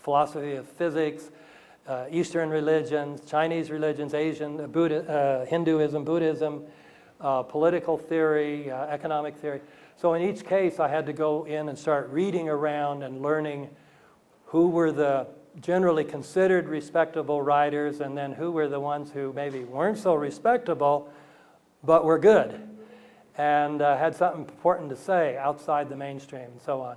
philosophy of physics, Eastern religions, Chinese religions, Asian, Hinduism, Buddhism, political theory, economic theory. So in each case, I had to go in and start reading around and learning who were the generally considered respectable writers, and then who were the ones who maybe weren't so respectable, but were good, and had something important to say outside the mainstream, and so on.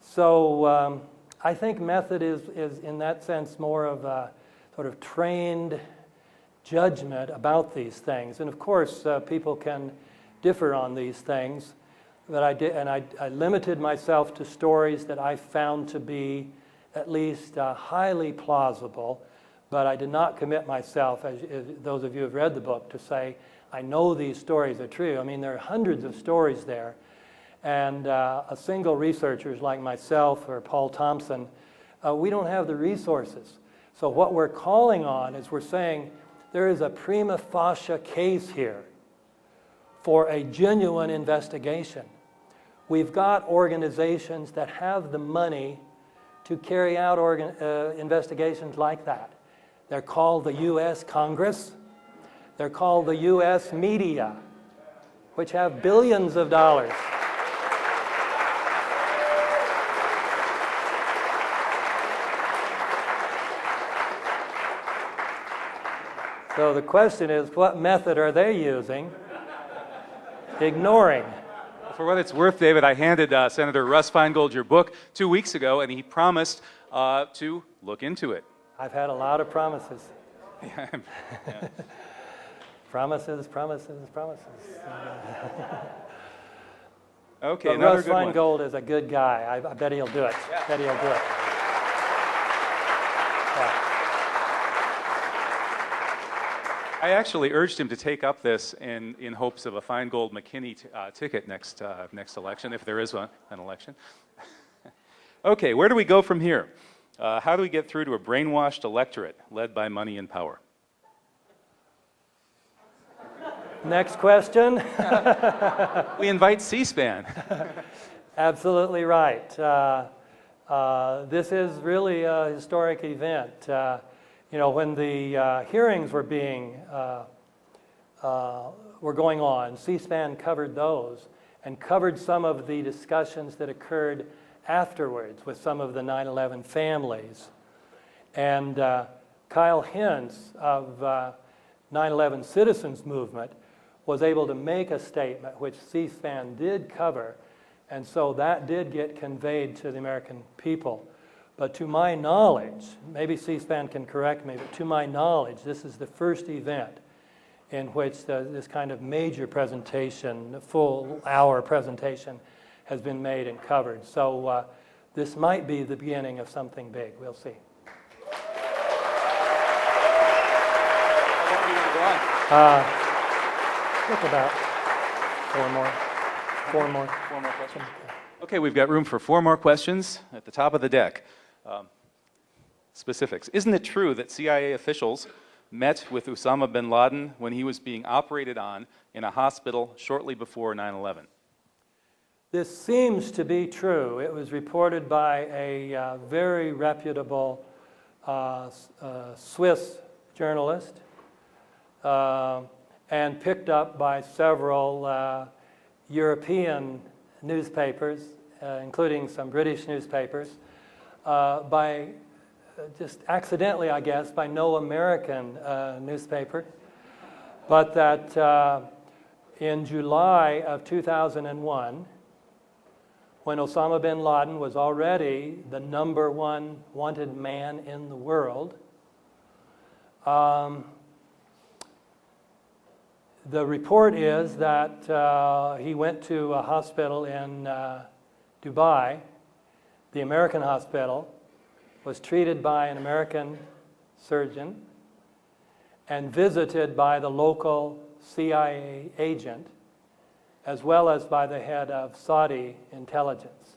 So I think method is in that sense more of a sort of trained judgment about these things. And of course, people can differ on these things, but I limited myself to stories that I found to be at least highly plausible, but I did not commit myself, as those of you who have read the book, to say, I know these stories are true. I mean, there are hundreds of stories there, and a single researchers like myself or Paul Thompson, we don't have the resources. So what we're calling on is we're saying there is a prima facie case here for a genuine investigation. We've got organizations that have the money to carry out investigations like that. They're called the U.S. Congress. They're called the U.S. media, which have billions of dollars. So the question is, what method are they using? Ignoring. For what it's worth, David, I handed Senator Russ Feingold your book 2 weeks ago, and he promised to look into it. I've had a lot of promises. Yeah. Promises. Okay, but another Russ good one. Feingold is a good guy. I bet he'll do it. Yeah. Bet he'll do it. Yeah. I actually urged him to take up this in hopes of a Feingold McKinney ticket next election, if there is an election. Okay, where do we go from here? How do we get through to a brainwashed electorate led by money and power? Next question. We invite C-SPAN. Absolutely right. This is really a historic event. You know, when the hearings were going on, C-SPAN covered those and covered some of the discussions that occurred afterwards with some of the 9/11 families. And Kyle Hintz of 9/11 Citizens Movement was able to make a statement which C-SPAN did cover, and so that did get conveyed to the American people. But to my knowledge, maybe C-SPAN can correct me, but to my knowledge, this is the first event in which this kind of major presentation, full hour presentation, has been made and covered. So this might be the beginning of something big. We'll see. Look about four more questions. Okay, we've got room for 4 more questions at the top of the deck. Specifics. Isn't it true that CIA officials met with Osama bin Laden when he was being operated on in a hospital shortly before 9/11. This seems to be true. It was reported by a very reputable Swiss journalist and picked up by several European newspapers, including some British newspapers, by just accidentally, I guess, by no American newspaper, but that in July of 2001, when Osama bin Laden was already the #1 wanted man in the world, the report is that he went to a hospital in Dubai, the American hospital, was treated by an American surgeon and visited by the local CIA agent, as well as by the head of Saudi intelligence.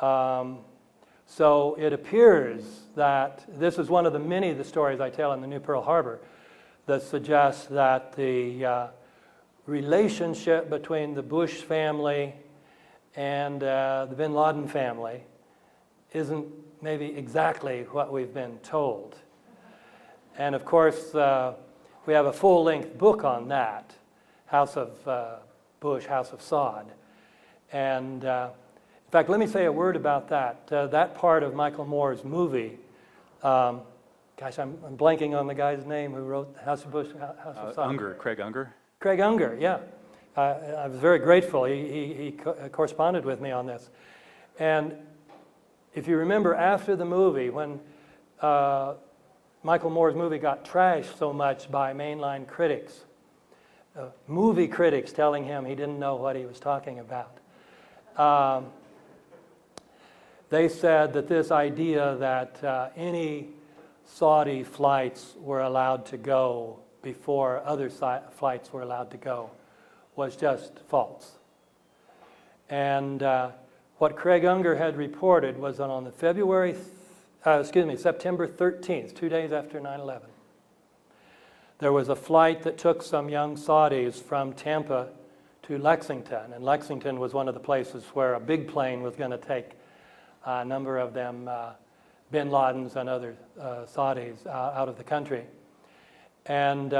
So it appears that this is one of the many of the stories I tell in the New Pearl Harbor that suggests that the relationship between the Bush family and the bin Laden family isn't maybe exactly what we've been told. And of course, we have a full-length book on that, House of Bush, House of Saud. And in fact, let me say a word about that. That part of Michael Moore's movie, gosh, I'm blanking on the guy's name who wrote House of Bush, House of Saud. Unger, Craig Unger. Craig Unger, yeah. I was very grateful. He corresponded with me on this. And if you remember, after the movie, when Michael Moore's movie got trashed so much by mainline critics, movie critics telling him he didn't know what he was talking about, they said that this idea that any Saudi flights were allowed to go before other flights were allowed to go was just false. And what Craig Unger had reported was that on the September 13th, 2 days after 9/11, there was a flight that took some young Saudis from Tampa to Lexington, and Lexington was one of the places where a big plane was going to take a number of them, bin Ladens and other Saudis, out of the country. And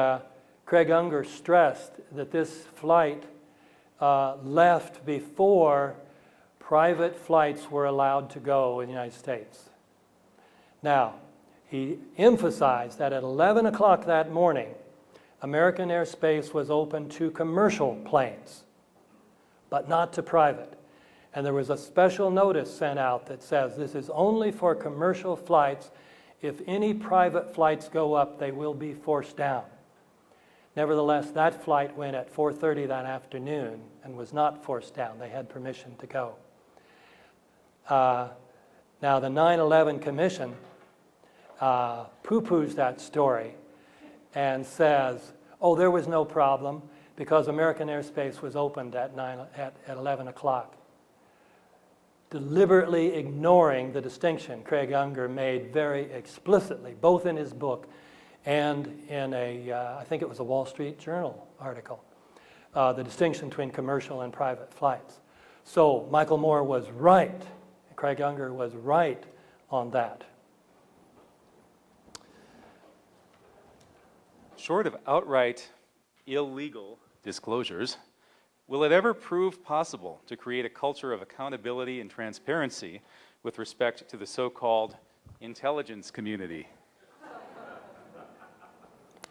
Craig Unger stressed that this flight left before private flights were allowed to go in the United States. Now, he emphasized that at 11 o'clock that morning, American airspace was open to commercial planes, but not to private. And there was a special notice sent out that says this is only for commercial flights. If any private flights go up, they will be forced down. Nevertheless, that flight went at 4:30 that afternoon and was not forced down. They had permission to go. Now, the 9/11 Commission poo-poos that story and says, oh, there was no problem because American airspace was opened at 11 o'clock. Deliberately ignoring the distinction Craig Unger made very explicitly, both in his book and in I think it was a Wall Street Journal article, the distinction between commercial and private flights. So Michael Moore was right. Craig Unger was right on that. Short of outright illegal disclosures, will it ever prove possible to create a culture of accountability and transparency with respect to the so-called intelligence community?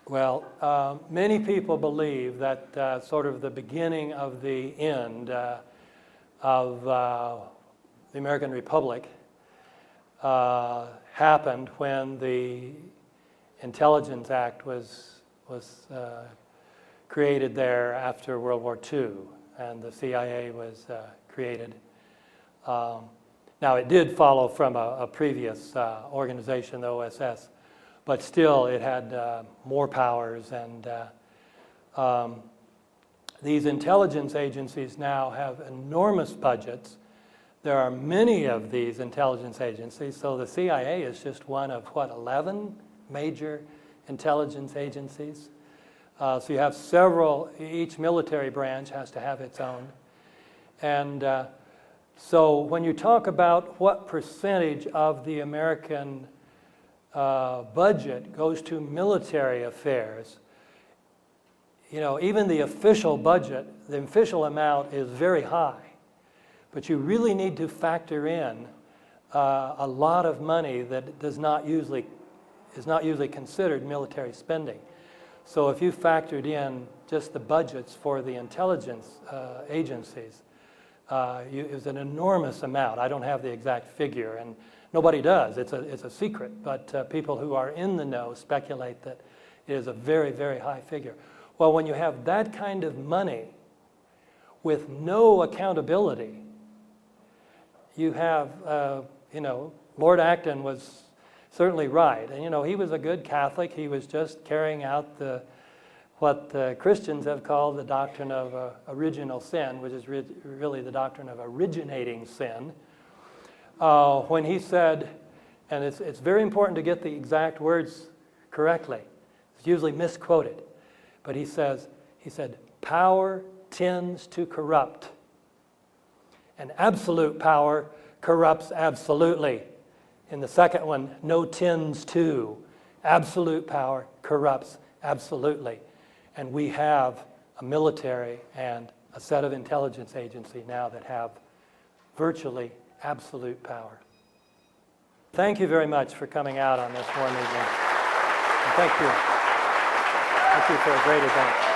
Well, many people believe that sort of the beginning of the end of the American Republic happened when the Intelligence Act was created there after World War II, and the CIA was created. Now, it did follow from a previous organization, the OSS, but still it had more powers, and these intelligence agencies now have enormous budgets. There are many of these intelligence agencies, so the CIA is just one of, 11 major intelligence agencies. So you have several, each military branch has to have its own. And so when you talk about what percentage of the American budget goes to military affairs, you know, even the official budget, the official amount is very high. But you really need to factor in a lot of money that is not usually considered military spending. So if you factored in just the budgets for the intelligence agencies, it was an enormous amount. I don't have the exact figure, and nobody does. It's a secret, but people who are in the know speculate that it is a very, very high figure. Well, when you have that kind of money with no accountability, you have, you know, Lord Acton was certainly right. And, you know, he was a good Catholic. He was just carrying out what Christians have called the doctrine of original sin, which is really the doctrine of originating sin. When he said, and it's very important to get the exact words correctly. It's usually misquoted. But he said, power tends to corrupt. And absolute power corrupts absolutely. In the second one, no tends to. Absolute power corrupts absolutely. And we have a military and a set of intelligence agencies now that have virtually absolute power. Thank you very much for coming out on this warm evening. And thank you. Thank you for a great event.